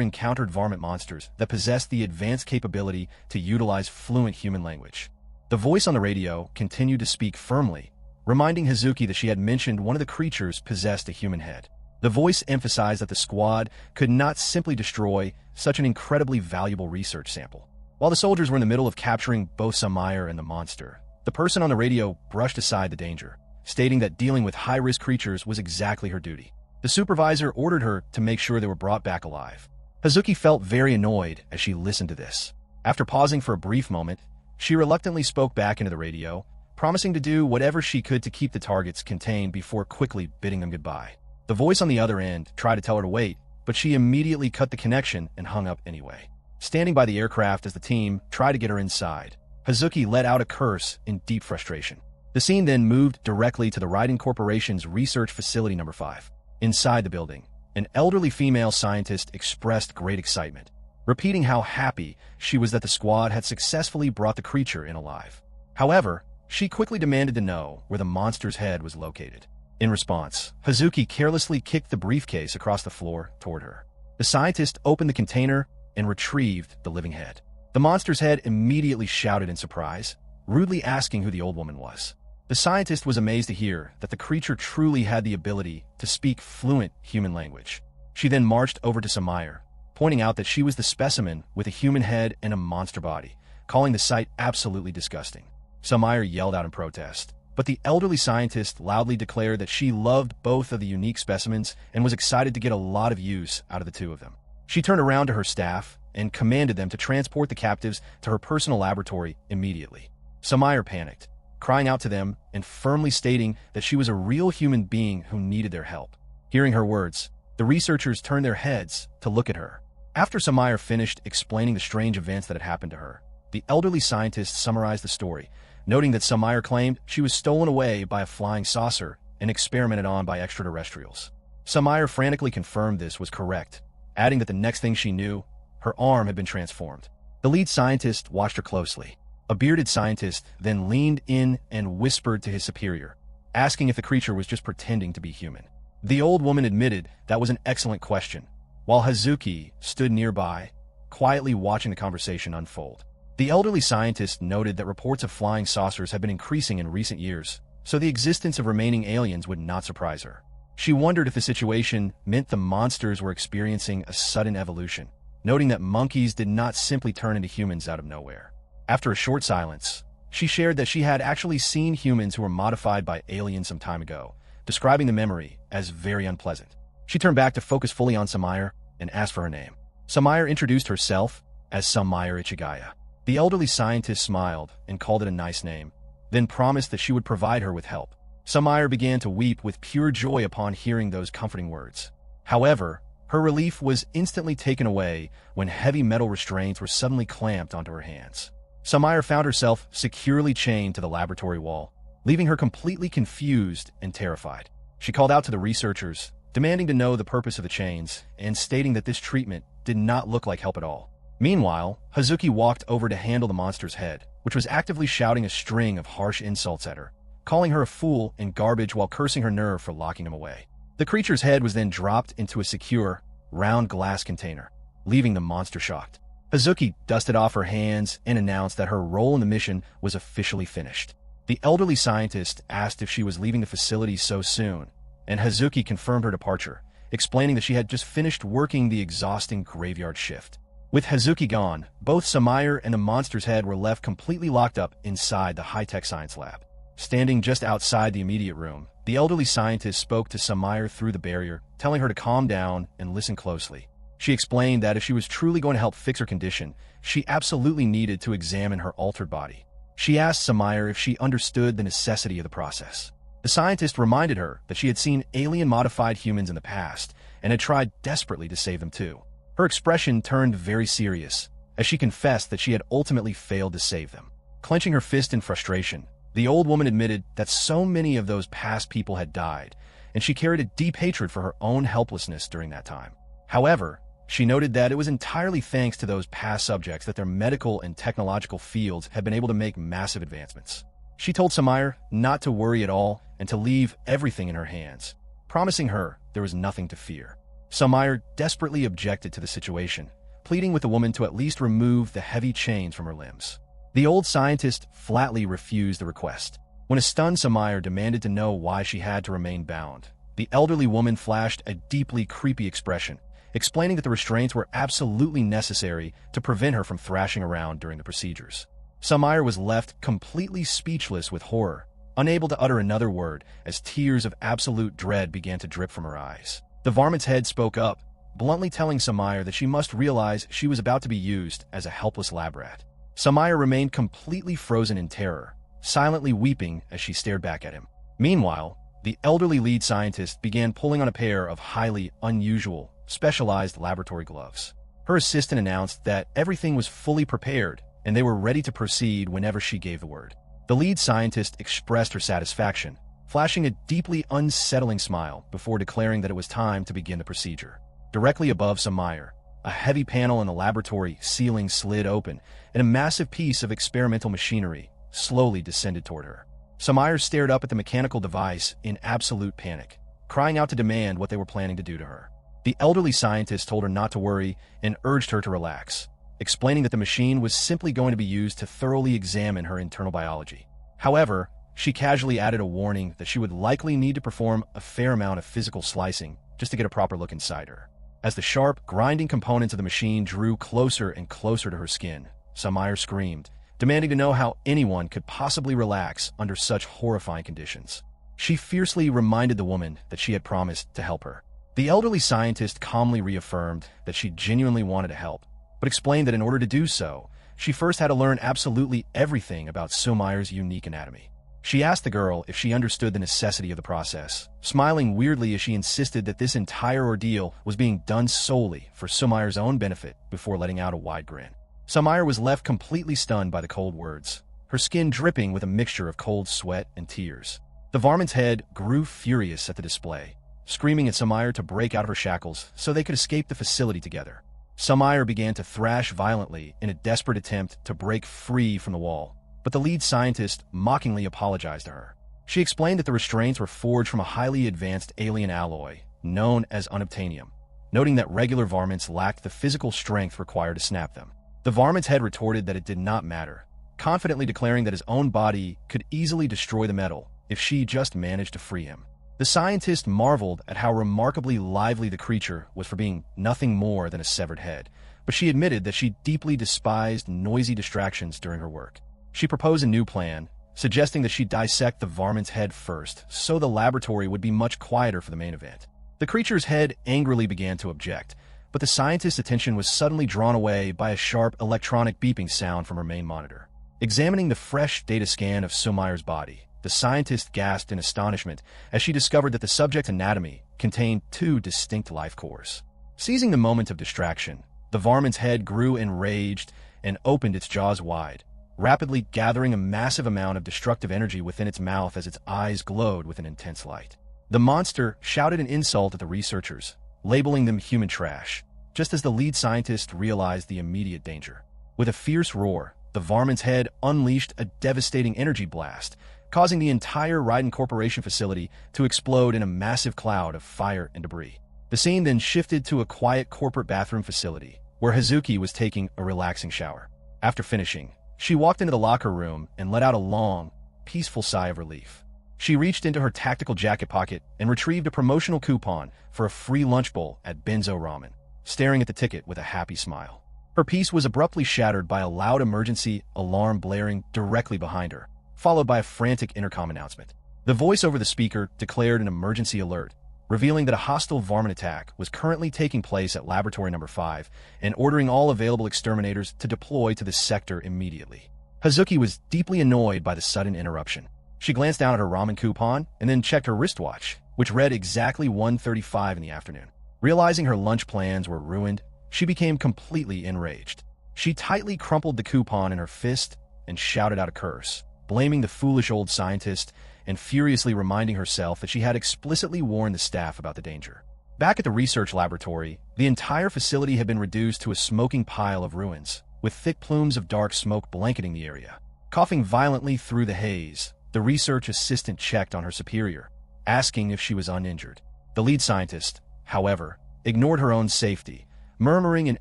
encountered varmint monsters that possessed the advanced capability to utilize fluent human language. The voice on the radio continued to speak firmly, reminding Hazuki that she had mentioned one of the creatures possessed a human head. The voice emphasized that the squad could not simply destroy such an incredibly valuable research sample. While the soldiers were in the middle of capturing both Sumire and the monster, the person on the radio brushed aside the danger, stating that dealing with high-risk creatures was exactly her duty. The supervisor ordered her to make sure they were brought back alive. Hazuki felt very annoyed as she listened to this. After pausing for a brief moment, she reluctantly spoke back into the radio, promising to do whatever she could to keep the targets contained before quickly bidding them goodbye. The voice on the other end tried to tell her to wait, but she immediately cut the connection and hung up anyway. Standing by the aircraft as the team tried to get her inside, Hazuki let out a curse in deep frustration. The scene then moved directly to the Raiden Corporation's Research Facility No. 5. Inside the building, an elderly female scientist expressed great excitement, repeating how happy she was that the squad had successfully brought the creature in alive. However, she quickly demanded to know where the monster's head was located. In response, Hazuki carelessly kicked the briefcase across the floor toward her. The scientist opened the container and retrieved the living head. The monster's head immediately shouted in surprise, rudely asking who the old woman was. The scientist was amazed to hear that the creature truly had the ability to speak fluent human language. She then marched over to Sumire, pointing out that she was the specimen with a human head and a monster body, calling the sight absolutely disgusting. Sumire yelled out in protest, but the elderly scientist loudly declared that she loved both of the unique specimens and was excited to get a lot of use out of the two of them. She turned around to her staff and commanded them to transport the captives to her personal laboratory immediately. Sumire panicked, crying out to them and firmly stating that she was a real human being who needed their help. Hearing her words, the researchers turned their heads to look at her. After Sumire finished explaining the strange events that had happened to her, the elderly scientist summarized the story, noting that Sumire claimed she was stolen away by a flying saucer and experimented on by extraterrestrials. Sumire frantically confirmed this was correct, adding that the next thing she knew, her arm had been transformed. The lead scientist watched her closely. A bearded scientist then leaned in and whispered to his superior, asking if the creature was just pretending to be human. The old woman admitted that was an excellent question, while Hazuki stood nearby, quietly watching the conversation unfold. The elderly scientist noted that reports of flying saucers have been increasing in recent years, so the existence of remaining aliens would not surprise her. She wondered if the situation meant the monsters were experiencing a sudden evolution, noting that monkeys did not simply turn into humans out of nowhere. After a short silence, she shared that she had actually seen humans who were modified by aliens some time ago, describing the memory as very unpleasant. She turned back to focus fully on Sumire and asked for her name. Sumire introduced herself as Sumire Ichigaya. The elderly scientist smiled and called it a nice name, then promised that she would provide her with help. Sumire began to weep with pure joy upon hearing those comforting words. However, her relief was instantly taken away when heavy metal restraints were suddenly clamped onto her hands. Sumire found herself securely chained to the laboratory wall, leaving her completely confused and terrified. She called out to the researchers, demanding to know the purpose of the chains and stating that this treatment did not look like help at all. Meanwhile, Hazuki walked over to handle the monster's head, which was actively shouting a string of harsh insults at her, calling her a fool and garbage while cursing her nerve for locking him away. The creature's head was then dropped into a secure, round glass container, leaving the monster shocked. Hazuki dusted off her hands and announced that her role in the mission was officially finished. The elderly scientist asked if she was leaving the facility so soon, and Hazuki confirmed her departure, explaining that she had just finished working the exhausting graveyard shift. With Hazuki gone, both Sumire and the monster's head were left completely locked up inside the high-tech science lab. Standing just outside the immediate room, the elderly scientist spoke to Sumire through the barrier, telling her to calm down and listen closely. She explained that if she was truly going to help fix her condition, she absolutely needed to examine her altered body. She asked Sumire if she understood the necessity of the process. The scientist reminded her that she had seen alien-modified humans in the past and had tried desperately to save them too. Her expression turned very serious, as she confessed that she had ultimately failed to save them. Clenching her fist in frustration, The old woman admitted that so many of those past people had died, and she carried a deep hatred for her own helplessness during that time. However, she noted that it was entirely thanks to those past subjects that their medical and technological fields had been able to make massive advancements. She told Sumire not to worry at all and to leave everything in her hands, promising her there was nothing to fear. Sumire desperately objected to the situation, pleading with the woman to at least remove the heavy chains from her limbs. The old scientist flatly refused the request. When a stunned Sumire demanded to know why she had to remain bound, the elderly woman flashed a deeply creepy expression, explaining that the restraints were absolutely necessary to prevent her from thrashing around during the procedures. Sumire was left completely speechless with horror, unable to utter another word as tears of absolute dread began to drip from her eyes. The varmint's head spoke up, bluntly telling Sumire that she must realize she was about to be used as a helpless lab rat. Sumire remained completely frozen in terror, silently weeping as she stared back at him. Meanwhile, the elderly lead scientist began pulling on a pair of highly unusual, specialized laboratory gloves. Her assistant announced that everything was fully prepared and they were ready to proceed whenever she gave the word. The lead scientist expressed her satisfaction, flashing a deeply unsettling smile before declaring that it was time to begin the procedure. Directly above Sumire, a heavy panel in the laboratory ceiling slid open, and a massive piece of experimental machinery slowly descended toward her. Sumire stared up at the mechanical device in absolute panic, crying out to demand what they were planning to do to her. The elderly scientist told her not to worry and urged her to relax, explaining that the machine was simply going to be used to thoroughly examine her internal biology. However, she casually added a warning that she would likely need to perform a fair amount of physical slicing just to get a proper look inside her. As the sharp, grinding components of the machine drew closer and closer to her skin, Sumire screamed, demanding to know how anyone could possibly relax under such horrifying conditions. She fiercely reminded the woman that she had promised to help her. The elderly scientist calmly reaffirmed that she genuinely wanted to help, but explained that in order to do so, she first had to learn absolutely everything about Sumire's unique anatomy. She asked the girl if she understood the necessity of the process, smiling weirdly as she insisted that this entire ordeal was being done solely for Sumire's own benefit before letting out a wide grin. Sumire was left completely stunned by the cold words, her skin dripping with a mixture of cold sweat and tears. The varmint's head grew furious at the display, screaming at Sumire to break out of her shackles so they could escape the facility together. Sumire began to thrash violently in a desperate attempt to break free from the wall, but the lead scientist mockingly apologized to her. She explained that the restraints were forged from a highly advanced alien alloy known as unobtainium, noting that regular varmints lacked the physical strength required to snap them. The varmint's head retorted that it did not matter, confidently declaring that his own body could easily destroy the metal if she just managed to free him. The scientist marveled at how remarkably lively the creature was for being nothing more than a severed head, but she admitted that she deeply despised noisy distractions during her work. She proposed a new plan, suggesting that she dissect the varmint's head first so the laboratory would be much quieter for the main event. The creature's head angrily began to object, but the scientist's attention was suddenly drawn away by a sharp electronic beeping sound from her main monitor. Examining the fresh data scan of Sumire's body, the scientist gasped in astonishment as she discovered that the subject's anatomy contained two distinct life cores. Seizing the moment of distraction, the varmint's head grew enraged and opened its jaws wide, rapidly gathering a massive amount of destructive energy within its mouth as its eyes glowed with an intense light. The monster shouted an insult at the researchers, labeling them human trash, just as the lead scientist realized the immediate danger. With a fierce roar, the varmint's head unleashed a devastating energy blast, causing the entire Raiden Corporation facility to explode in a massive cloud of fire and debris. The scene then shifted to a quiet corporate bathroom facility, where Hazuki was taking a relaxing shower. After finishing, she walked into the locker room and let out a long, peaceful sigh of relief. She reached into her tactical jacket pocket and retrieved a promotional coupon for a free lunch bowl at Benzo Ramen, staring at the ticket with a happy smile. Her peace was abruptly shattered by a loud emergency alarm blaring directly behind her, followed by a frantic intercom announcement. The voice over the speaker declared an emergency alert, revealing that a hostile varmint attack was currently taking place at Laboratory Number 5 and ordering all available exterminators to deploy to the sector immediately. Hazuki was deeply annoyed by the sudden interruption. She glanced down at her ramen coupon and then checked her wristwatch, which read exactly 1:35 in the afternoon. Realizing her lunch plans were ruined, she became completely enraged. She tightly crumpled the coupon in her fist and shouted out a curse, blaming the foolish old scientist and furiously reminding herself that she had explicitly warned the staff about the danger. Back at the research laboratory, the entire facility had been reduced to a smoking pile of ruins, with thick plumes of dark smoke blanketing the area. Coughing violently through the haze, the research assistant checked on her superior, asking if she was uninjured. The lead scientist, however, ignored her own safety, murmuring in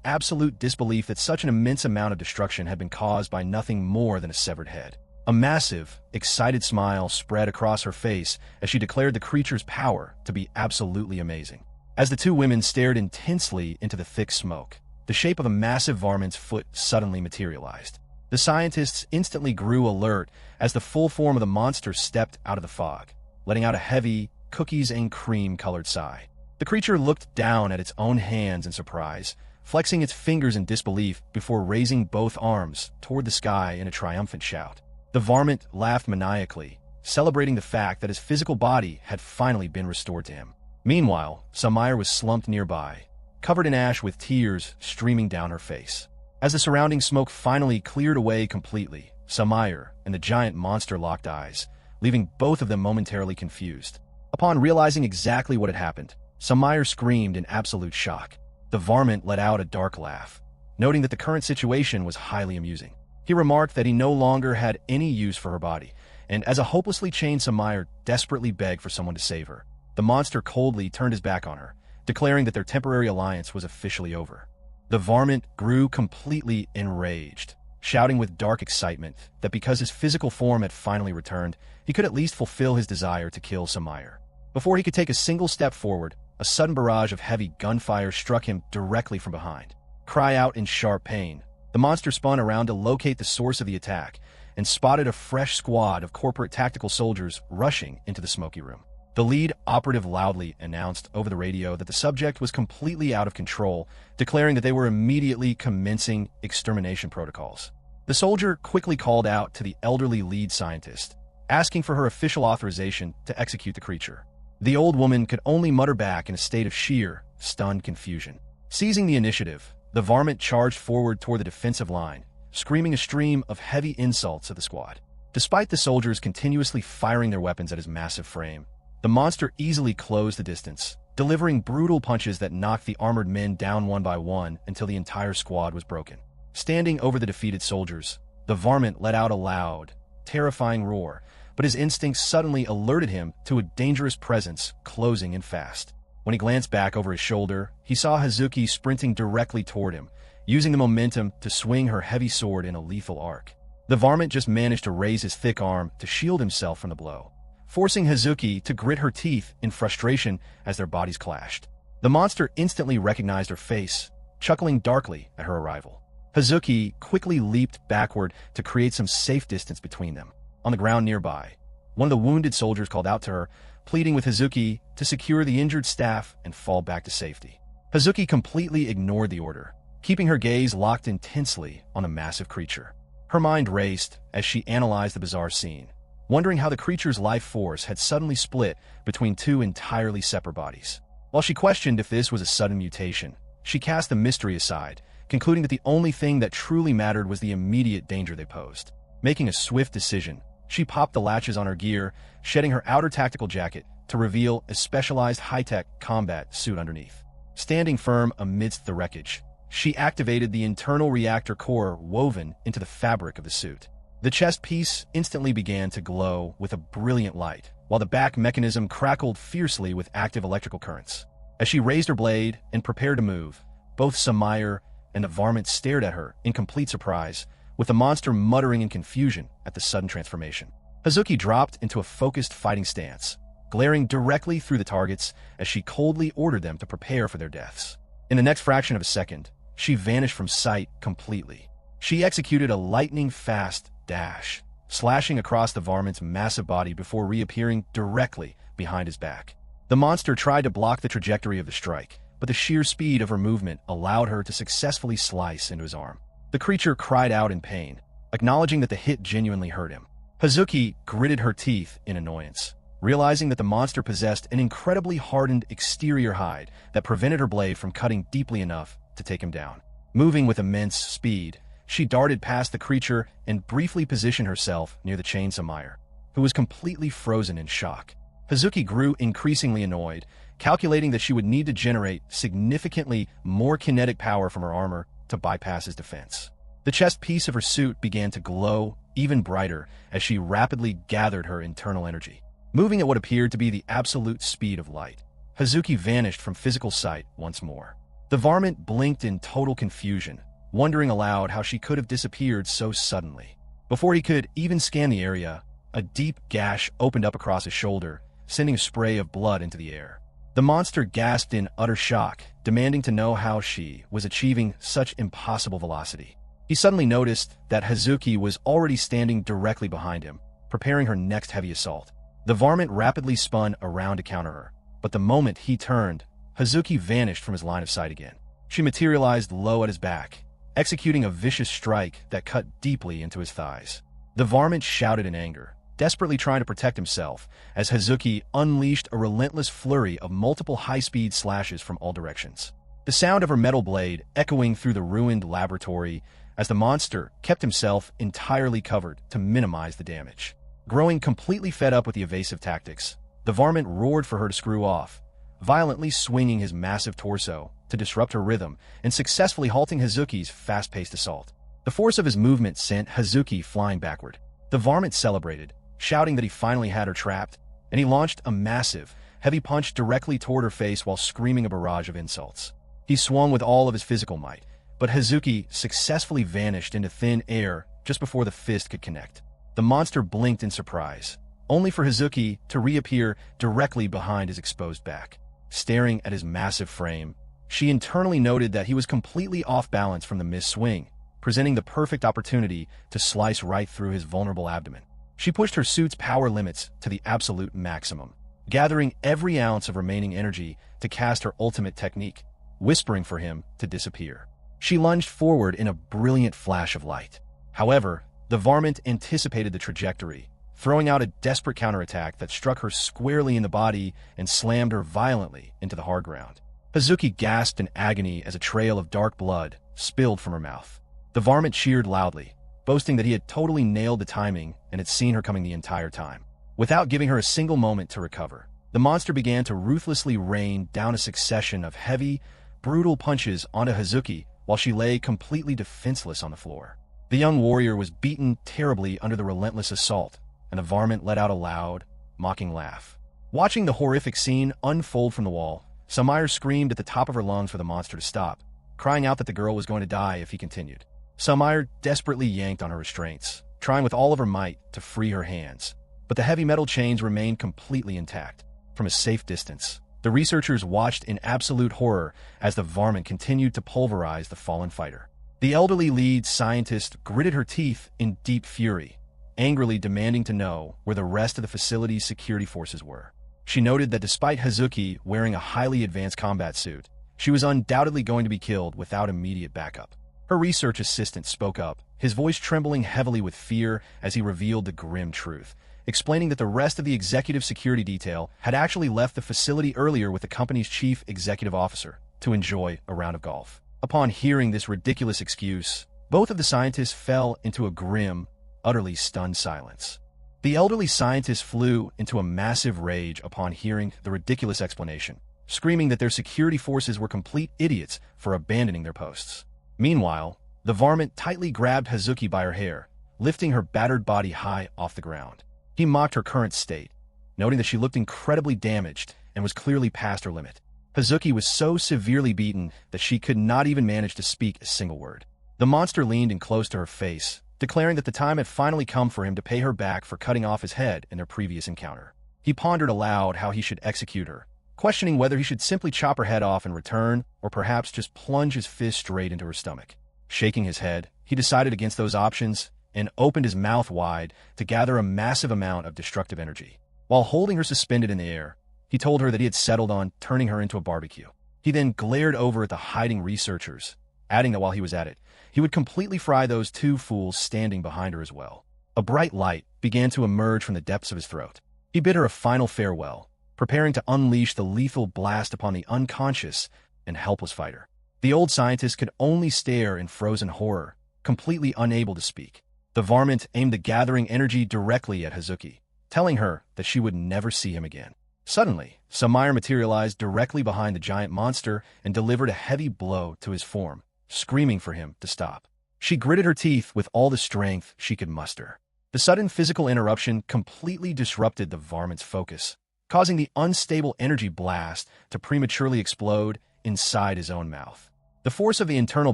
absolute disbelief that such an immense amount of destruction had been caused by nothing more than a severed head. A massive, excited smile spread across her face as she declared the creature's power to be absolutely amazing. As the two women stared intensely into the thick smoke, the shape of a massive varmint's foot suddenly materialized. The scientists instantly grew alert as the full form of the monster stepped out of the fog, letting out a heavy, cookies-and-cream-colored sigh. The creature looked down at its own hands in surprise, flexing its fingers in disbelief before raising both arms toward the sky in a triumphant shout. The varmint laughed maniacally, celebrating the fact that his physical body had finally been restored to him. Meanwhile, Sumire was slumped nearby, covered in ash with tears streaming down her face. As the surrounding smoke finally cleared away completely, Sumire and the giant monster locked eyes, leaving both of them momentarily confused. Upon realizing exactly what had happened, Sumire screamed in absolute shock. The varmint let out a dark laugh, noting that the current situation was highly amusing. He remarked that he no longer had any use for her body, and as a hopelessly chained Sumire desperately begged for someone to save her, the monster coldly turned his back on her, declaring that their temporary alliance was officially over. The varmint grew completely enraged, shouting with dark excitement that because his physical form had finally returned, he could at least fulfill his desire to kill Sumire. Before he could take a single step forward, a sudden barrage of heavy gunfire struck him directly from behind. Cry out in sharp pain, the monster spun around to locate the source of the attack and spotted a fresh squad of corporate tactical soldiers rushing into the smoky room. The lead operative loudly announced over the radio that the subject was completely out of control, declaring that they were immediately commencing extermination protocols. The soldier quickly called out to the elderly lead scientist, asking for her official authorization to execute the creature. The old woman could only mutter back in a state of sheer, stunned confusion. Seizing the initiative, the varmint charged forward toward the defensive line, screaming a stream of heavy insults at the squad. Despite the soldiers continuously firing their weapons at his massive frame, the monster easily closed the distance, delivering brutal punches that knocked the armored men down one by one until the entire squad was broken. Standing over the defeated soldiers, the varmint let out a loud, terrifying roar, but his instincts suddenly alerted him to a dangerous presence closing in fast. When he glanced back over his shoulder, he saw Hazuki sprinting directly toward him, using the momentum to swing her heavy sword in a lethal arc. The varmint just managed to raise his thick arm to shield himself from the blow, forcing Hazuki to grit her teeth in frustration as their bodies clashed. The monster instantly recognized her face, chuckling darkly at her arrival. Hazuki quickly leaped backward to create some safe distance between them. On the ground nearby, one of the wounded soldiers called out to her, pleading with Hazuki to secure the injured staff and fall back to safety. Hazuki completely ignored the order, keeping her gaze locked intensely on the massive creature. Her mind raced as she analyzed the bizarre scene, wondering how the creature's life force had suddenly split between two entirely separate bodies. While she questioned if this was a sudden mutation, she cast the mystery aside, concluding that the only thing that truly mattered was the immediate danger they posed. Making a swift decision, she popped the latches on her gear, shedding her outer tactical jacket to reveal a specialized high-tech combat suit underneath. Standing firm amidst the wreckage, she activated the internal reactor core woven into the fabric of the suit. The chest piece instantly began to glow with a brilliant light, while the back mechanism crackled fiercely with active electrical currents. As she raised her blade and prepared to move, both Sumire and the varmint stared at her in complete surprise, with the monster muttering in confusion at the sudden transformation. Hazuki dropped into a focused fighting stance, glaring directly through the targets as she coldly ordered them to prepare for their deaths. In the next fraction of a second, she vanished from sight completely. She executed a lightning-fast dash, slashing across the varmint's massive body before reappearing directly behind his back. The monster tried to block the trajectory of the strike, but the sheer speed of her movement allowed her to successfully slice into his arm. The creature cried out in pain, acknowledging that the hit genuinely hurt him. Hazuki gritted her teeth in annoyance, realizing that the monster possessed an incredibly hardened exterior hide that prevented her blade from cutting deeply enough to take him down. Moving with immense speed, She darted past the creature and briefly positioned herself near the chained Sumire, who was completely frozen in shock. Hazuki grew increasingly annoyed, calculating that she would need to generate significantly more kinetic power from her armor to bypass his defense. The chest piece of her suit began to glow even brighter as she rapidly gathered her internal energy. Moving at what appeared to be the absolute speed of light, Hazuki vanished from physical sight once more. The varmint blinked in total confusion, wondering aloud how she could have disappeared so suddenly. Before he could even scan the area, a deep gash opened up across his shoulder, sending a spray of blood into the air. The monster gasped in utter shock, demanding to know how she was achieving such impossible velocity. He suddenly noticed that Hazuki was already standing directly behind him, preparing her next heavy assault. The varmint rapidly spun around to counter her, but the moment he turned, Hazuki vanished from his line of sight again. She materialized low at his back, executing a vicious strike that cut deeply into his thighs. The varmint shouted in anger, desperately trying to protect himself, as Hazuki unleashed a relentless flurry of multiple high-speed slashes from all directions. The sound of her metal blade echoing through the ruined laboratory as the monster kept himself entirely covered to minimize the damage. Growing completely fed up with the evasive tactics, the varmint roared for her to screw off, violently swinging his massive torso to disrupt her rhythm and successfully halting Hazuki's fast-paced assault. The force of his movement sent Hazuki flying backward. The varmint celebrated, shouting that he finally had her trapped, and he launched a massive, heavy punch directly toward her face while screaming a barrage of insults. He swung with all of his physical might, but Hazuki successfully vanished into thin air just before the fist could connect. The monster blinked in surprise, only for Hazuki to reappear directly behind his exposed back. Staring at his massive frame, she internally noted that he was completely off balance from the missed swing, presenting the perfect opportunity to slice right through his vulnerable abdomen. She pushed her suit's power limits to the absolute maximum, gathering every ounce of remaining energy to cast her ultimate technique, whispering for him to disappear. She lunged forward in a brilliant flash of light. However, the varmint anticipated the trajectory, throwing out a desperate counterattack that struck her squarely in the body and slammed her violently into the hard ground. Hazuki gasped in agony as a trail of dark blood spilled from her mouth. The varmint cheered loudly, boasting that he had totally nailed the timing and had seen her coming the entire time. Without giving her a single moment to recover, the monster began to ruthlessly rain down a succession of heavy, brutal punches onto Hazuki while she lay completely defenseless on the floor. The young warrior was beaten terribly under the relentless assault, and the varmint let out a loud, mocking laugh. Watching the horrific scene unfold from the wall, Sumire screamed at the top of her lungs for the monster to stop, crying out that the girl was going to die if he continued. Sumire desperately yanked on her restraints, trying with all of her might to free her hands, but the heavy metal chains remained completely intact. From a safe distance, the researchers watched in absolute horror as the varmint continued to pulverize the fallen fighter. The elderly lead scientist gritted her teeth in deep fury, angrily demanding to know where the rest of the facility's security forces were. She noted that despite Hazuki wearing a highly advanced combat suit, she was undoubtedly going to be killed without immediate backup. Her research assistant spoke up, his voice trembling heavily with fear as he revealed the grim truth, explaining that the rest of the executive security detail had actually left the facility earlier with the company's chief executive officer to enjoy a round of golf. Upon hearing this ridiculous excuse, both of the scientists fell into a grim, utterly stunned silence. The elderly scientist flew into a massive rage upon hearing the ridiculous explanation, screaming that their security forces were complete idiots for abandoning their posts. Meanwhile, the varmint tightly grabbed Hazuki by her hair, lifting her battered body high off the ground. He mocked her current state, noting that she looked incredibly damaged and was clearly past her limit. Hazuki was so severely beaten that she could not even manage to speak a single word. The monster leaned in close to her face, declaring that the time had finally come for him to pay her back for cutting off his head in their previous encounter. He pondered aloud how he should execute her, questioning whether he should simply chop her head off in return or perhaps just plunge his fist straight into her stomach. Shaking his head, he decided against those options and opened his mouth wide to gather a massive amount of destructive energy. While holding her suspended in the air, he told her that he had settled on turning her into a barbecue. He then glared over at the hiding researchers, adding that while he was at it, he would completely fry those two fools standing behind her as well. A bright light began to emerge from the depths of his throat. He bid her a final farewell, preparing to unleash the lethal blast upon the unconscious and helpless fighter. The old scientist could only stare in frozen horror, completely unable to speak. The varmint aimed the gathering energy directly at Hazuki, telling her that she would never see him again. Suddenly, Sumire materialized directly behind the giant monster and delivered a heavy blow to his form, screaming for him to stop. She gritted her teeth with all the strength she could muster. The sudden physical interruption completely disrupted the varmint's focus, causing the unstable energy blast to prematurely explode inside his own mouth. The force of the internal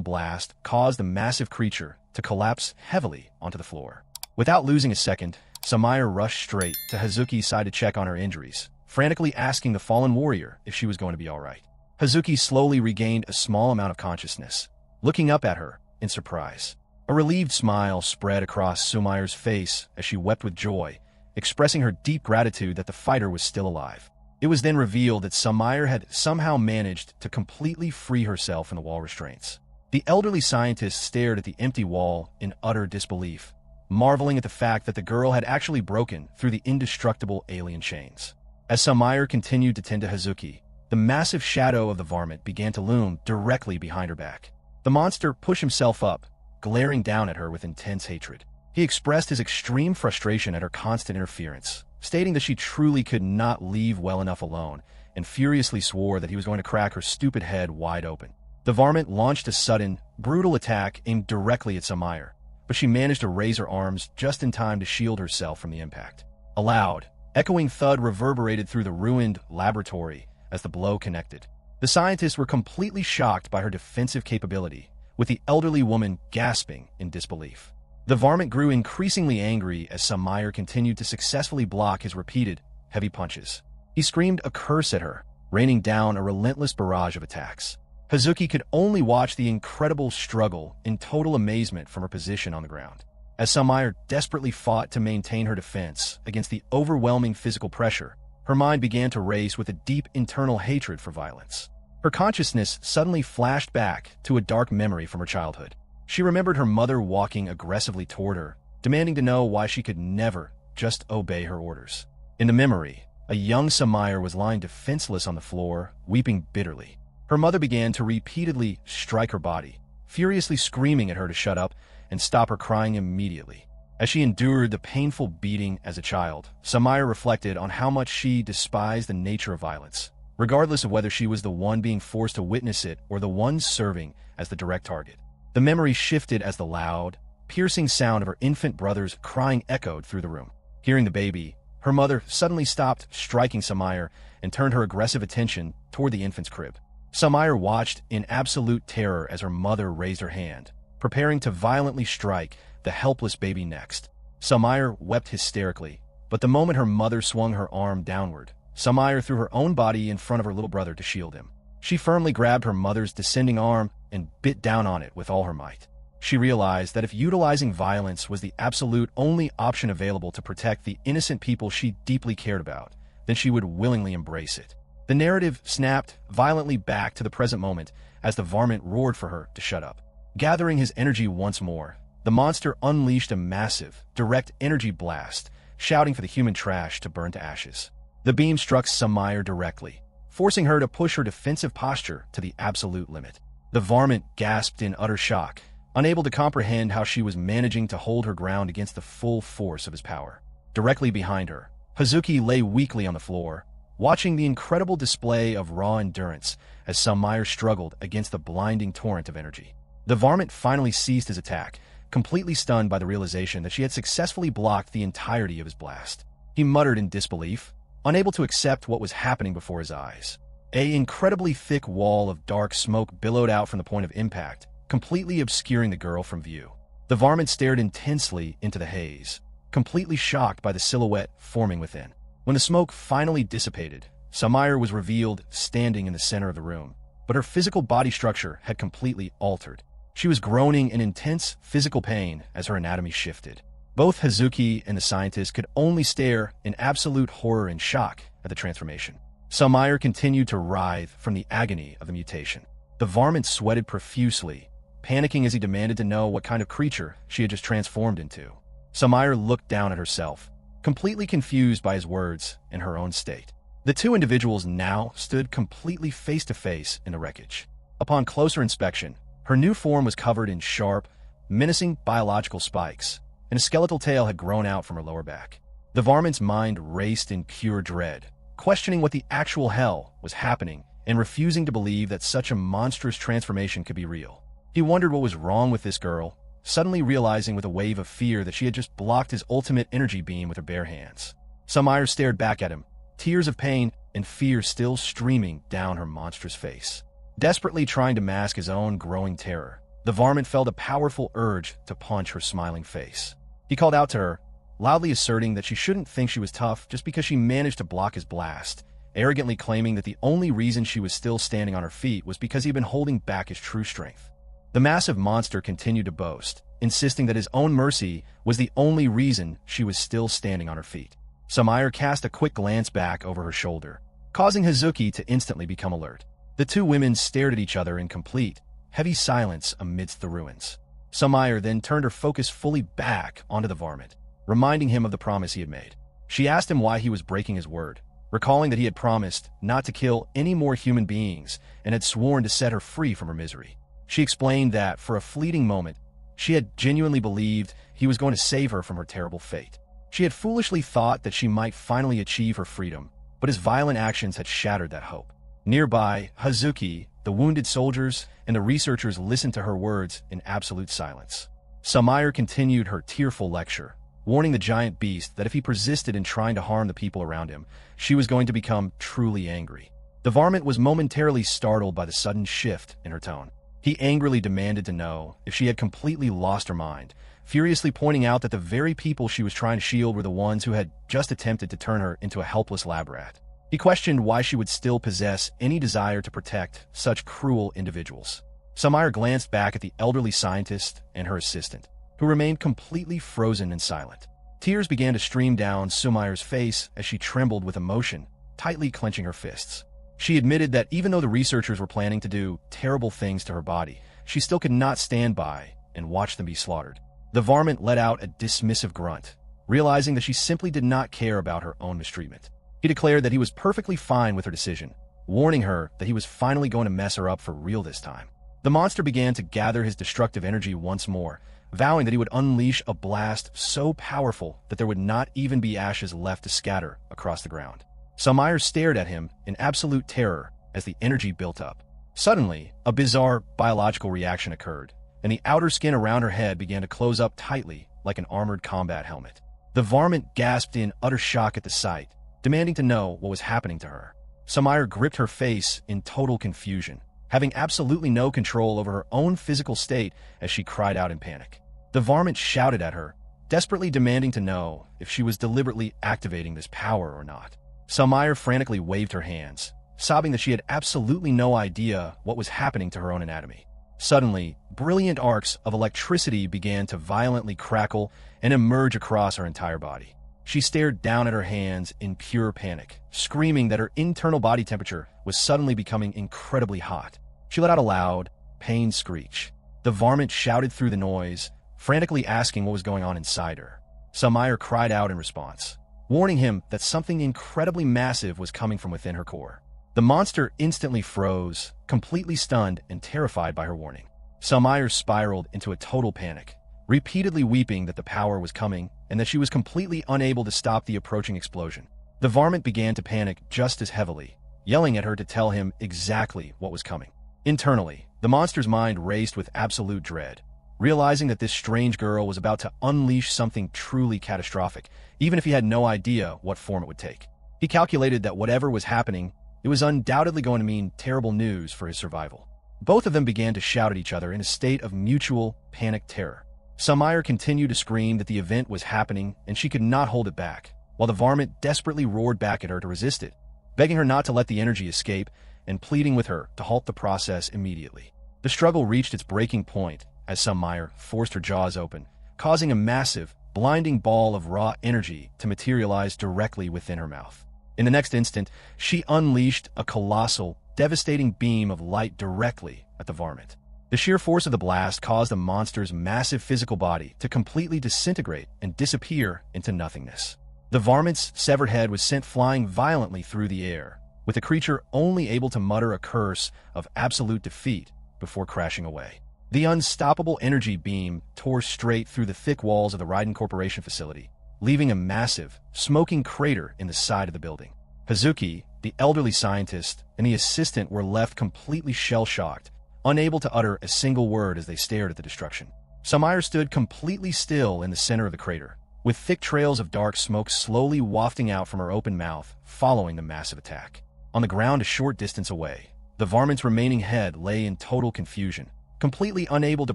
blast caused the massive creature to collapse heavily onto the floor. Without losing a second, Sumire rushed straight to Hazuki's side to check on her injuries, frantically asking the fallen warrior if she was going to be all right. Hazuki slowly regained a small amount of consciousness, looking up at her in surprise. A relieved smile spread across Sumire's face as she wept with joy, expressing her deep gratitude that the fighter was still alive. It was then revealed that Sumire had somehow managed to completely free herself from the wall restraints. The elderly scientist stared at the empty wall in utter disbelief, marveling at the fact that the girl had actually broken through the indestructible alien chains. As Sumire continued to tend to Hazuki, the massive shadow of the varmint began to loom directly behind her back. The monster pushed himself up, glaring down at her with intense hatred. He expressed his extreme frustration at her constant interference, stating that she truly could not leave well enough alone, and furiously swore that he was going to crack her stupid head wide open. The varmint launched a sudden, brutal attack aimed directly at Sumire, but she managed to raise her arms just in time to shield herself from the impact. A loud, echoing thud reverberated through the ruined laboratory as the blow connected. The scientists were completely shocked by her defensive capability, with the elderly woman gasping in disbelief. The varmint grew increasingly angry as Sumire continued to successfully block his repeated, heavy punches. He screamed a curse at her, raining down a relentless barrage of attacks. Hazuki could only watch the incredible struggle in total amazement from her position on the ground. As Sumire desperately fought to maintain her defense against the overwhelming physical pressure, her mind began to race with a deep internal hatred for violence. Her consciousness suddenly flashed back to a dark memory from her childhood. She remembered her mother walking aggressively toward her, demanding to know why she could never just obey her orders. In the memory, a young Sumire was lying defenseless on the floor, weeping bitterly. Her mother began to repeatedly strike her body, furiously screaming at her to shut up and stop her crying immediately. As she endured the painful beating as a child, Sumire reflected on how much she despised the nature of violence, regardless of whether she was the one being forced to witness it or the one serving as the direct target. The memory shifted as the loud, piercing sound of her infant brother's crying echoed through the room. Hearing the baby, her mother suddenly stopped striking Sumire and turned her aggressive attention toward the infant's crib. Sumire watched in absolute terror as her mother raised her hand, preparing to violently strike the helpless baby next. Sumire wept hysterically, but the moment her mother swung her arm downward, Sumire threw her own body in front of her little brother to shield him. She firmly grabbed her mother's descending arm and bit down on it with all her might. She realized that if utilizing violence was the absolute only option available to protect the innocent people she deeply cared about, then she would willingly embrace it. The narrative snapped violently back to the present moment as the varmint roared for her to shut up. Gathering his energy once more, the monster unleashed a massive, direct energy blast, shouting for the human trash to burn to ashes. The beam struck Sumire directly, forcing her to push her defensive posture to the absolute limit. The varmint gasped in utter shock, unable to comprehend how she was managing to hold her ground against the full force of his power. Directly behind her, Hazuki lay weakly on the floor, watching the incredible display of raw endurance as Sumire struggled against the blinding torrent of energy. The varmint finally ceased his attack, completely stunned by the realization that she had successfully blocked the entirety of his blast. He muttered in disbelief, unable to accept what was happening before his eyes. An incredibly thick wall of dark smoke billowed out from the point of impact, completely obscuring the girl from view. The varmint stared intensely into the haze, completely shocked by the silhouette forming within. When the smoke finally dissipated, Sumire was revealed standing in the center of the room, but her physical body structure had completely altered. She was groaning in intense physical pain as her anatomy shifted. Both Hazuki and the scientist could only stare in absolute horror and shock at the transformation. Sumire continued to writhe from the agony of the mutation. The varmint sweated profusely, panicking as he demanded to know what kind of creature she had just transformed into. Sumire looked down at herself, completely confused by his words and her own state. The two individuals now stood completely face to face in the wreckage. Upon closer inspection, her new form was covered in sharp, menacing biological spikes, and a skeletal tail had grown out from her lower back. The varmint's mind raced in pure dread, questioning what the actual hell was happening and refusing to believe that such a monstrous transformation could be real. He wondered what was wrong with this girl, suddenly realizing with a wave of fear that she had just blocked his ultimate energy beam with her bare hands. Sumire stared back at him, tears of pain and fear still streaming down her monstrous face. Desperately trying to mask his own growing terror, the varmint felt a powerful urge to punch her smiling face. He called out to her, loudly asserting that she shouldn't think she was tough just because she managed to block his blast, arrogantly claiming that the only reason she was still standing on her feet was because he had been holding back his true strength. The massive monster continued to boast, insisting that his own mercy was the only reason she was still standing on her feet. Sumire cast a quick glance back over her shoulder, causing Hazuki to instantly become alert. The two women stared at each other in complete, heavy silence amidst the ruins. Sumire then turned her focus fully back onto the varmint, reminding him of the promise he had made. She asked him why he was breaking his word, recalling that he had promised not to kill any more human beings and had sworn to set her free from her misery. She explained that, for a fleeting moment, she had genuinely believed he was going to save her from her terrible fate. She had foolishly thought that she might finally achieve her freedom, but his violent actions had shattered that hope. Nearby, Hazuki, the wounded soldiers, and the researchers listened to her words in absolute silence. Sumire continued her tearful lecture, warning the giant beast that if he persisted in trying to harm the people around him, she was going to become truly angry. The varmint was momentarily startled by the sudden shift in her tone. He angrily demanded to know if she had completely lost her mind, furiously pointing out that the very people she was trying to shield were the ones who had just attempted to turn her into a helpless lab rat. He questioned why she would still possess any desire to protect such cruel individuals. Sumire glanced back at the elderly scientist and her assistant, who remained completely frozen and silent. Tears began to stream down Sumire's face as she trembled with emotion, tightly clenching her fists. She admitted that even though the researchers were planning to do terrible things to her body, she still could not stand by and watch them be slaughtered. The varmint let out a dismissive grunt, realizing that she simply did not care about her own mistreatment. He declared that he was perfectly fine with her decision, warning her that he was finally going to mess her up for real this time. The monster began to gather his destructive energy once more, vowing that he would unleash a blast so powerful that there would not even be ashes left to scatter across the ground. Sumire stared at him in absolute terror as the energy built up. Suddenly, a bizarre biological reaction occurred, and the outer skin around her head began to close up tightly like an armored combat helmet. The varmint gasped in utter shock at the sight, demanding to know what was happening to her. Sumire gripped her face in total confusion, having absolutely no control over her own physical state as she cried out in panic. The varmint shouted at her, desperately demanding to know if she was deliberately activating this power or not. Sumire frantically waved her hands, sobbing that she had absolutely no idea what was happening to her own anatomy. Suddenly, brilliant arcs of electricity began to violently crackle and emerge across her entire body. She stared down at her hands in pure panic, screaming that her internal body temperature was suddenly becoming incredibly hot. She let out a loud, pained screech. The varmint shouted through the noise, frantically asking what was going on inside her. Sumire cried out in response, warning him that something incredibly massive was coming from within her core. The monster instantly froze, completely stunned and terrified by her warning. Sumire spiraled into a total panic, repeatedly weeping that the power was coming and that she was completely unable to stop the approaching explosion. The varmint began to panic just as heavily, yelling at her to tell him exactly what was coming. Internally, the monster's mind raced with absolute dread, realizing that this strange girl was about to unleash something truly catastrophic, even if he had no idea what form it would take. He calculated that whatever was happening, it was undoubtedly going to mean terrible news for his survival. Both of them began to shout at each other in a state of mutual, panicked terror. Sumire continued to scream that the event was happening and she could not hold it back, while the varmint desperately roared back at her to resist it, begging her not to let the energy escape and pleading with her to halt the process immediately. The struggle reached its breaking point as Sumire forced her jaws open, causing a massive, blinding ball of raw energy to materialize directly within her mouth. In the next instant, she unleashed a colossal, devastating beam of light directly at the varmint. The sheer force of the blast caused the monster's massive physical body to completely disintegrate and disappear into nothingness. The varmint's severed head was sent flying violently through the air, with the creature only able to mutter a curse of absolute defeat before crashing away. The unstoppable energy beam tore straight through the thick walls of the Raiden Corporation facility, leaving a massive, smoking crater in the side of the building. Hazuki, the elderly scientist, and the assistant were left completely shell-shocked, unable to utter a single word as they stared at the destruction. Sumire stood completely still in the center of the crater, with thick trails of dark smoke slowly wafting out from her open mouth following the massive attack. On the ground a short distance away, the varmint's remaining head lay in total confusion, completely unable to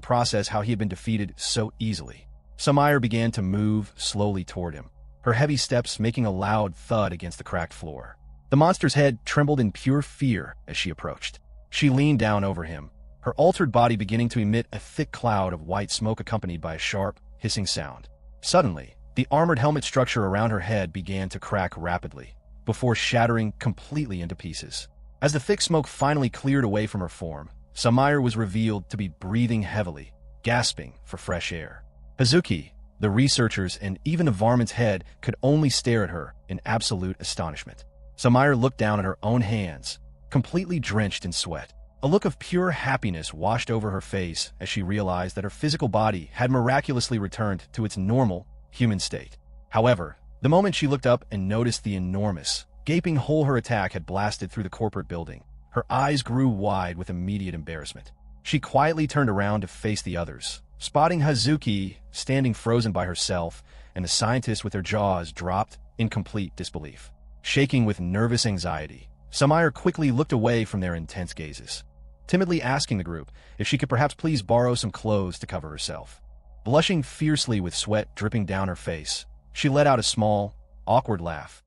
process how he had been defeated so easily. Sumire began to move slowly toward him, her heavy steps making a loud thud against the cracked floor. The monster's head trembled in pure fear as she approached. She leaned down over him, her altered body beginning to emit a thick cloud of white smoke accompanied by a sharp, hissing sound. Suddenly, the armored helmet structure around her head began to crack rapidly, before shattering completely into pieces. As the thick smoke finally cleared away from her form, Sumire was revealed to be breathing heavily, gasping for fresh air. Hazuki, the researchers, and even the varmint's head could only stare at her in absolute astonishment. Sumire looked down at her own hands, completely drenched in sweat. A look of pure happiness washed over her face as she realized that her physical body had miraculously returned to its normal, human state. However, the moment she looked up and noticed the enormous, gaping hole her attack had blasted through the corporate building, her eyes grew wide with immediate embarrassment. She quietly turned around to face the others, spotting Hazuki standing frozen by herself and the scientists with their jaws dropped in complete disbelief. Shaking with nervous anxiety, Sumire quickly looked away from their intense gazes, timidly asking the group if she could perhaps please borrow some clothes to cover herself. Blushing fiercely with sweat dripping down her face, she let out a small, awkward laugh.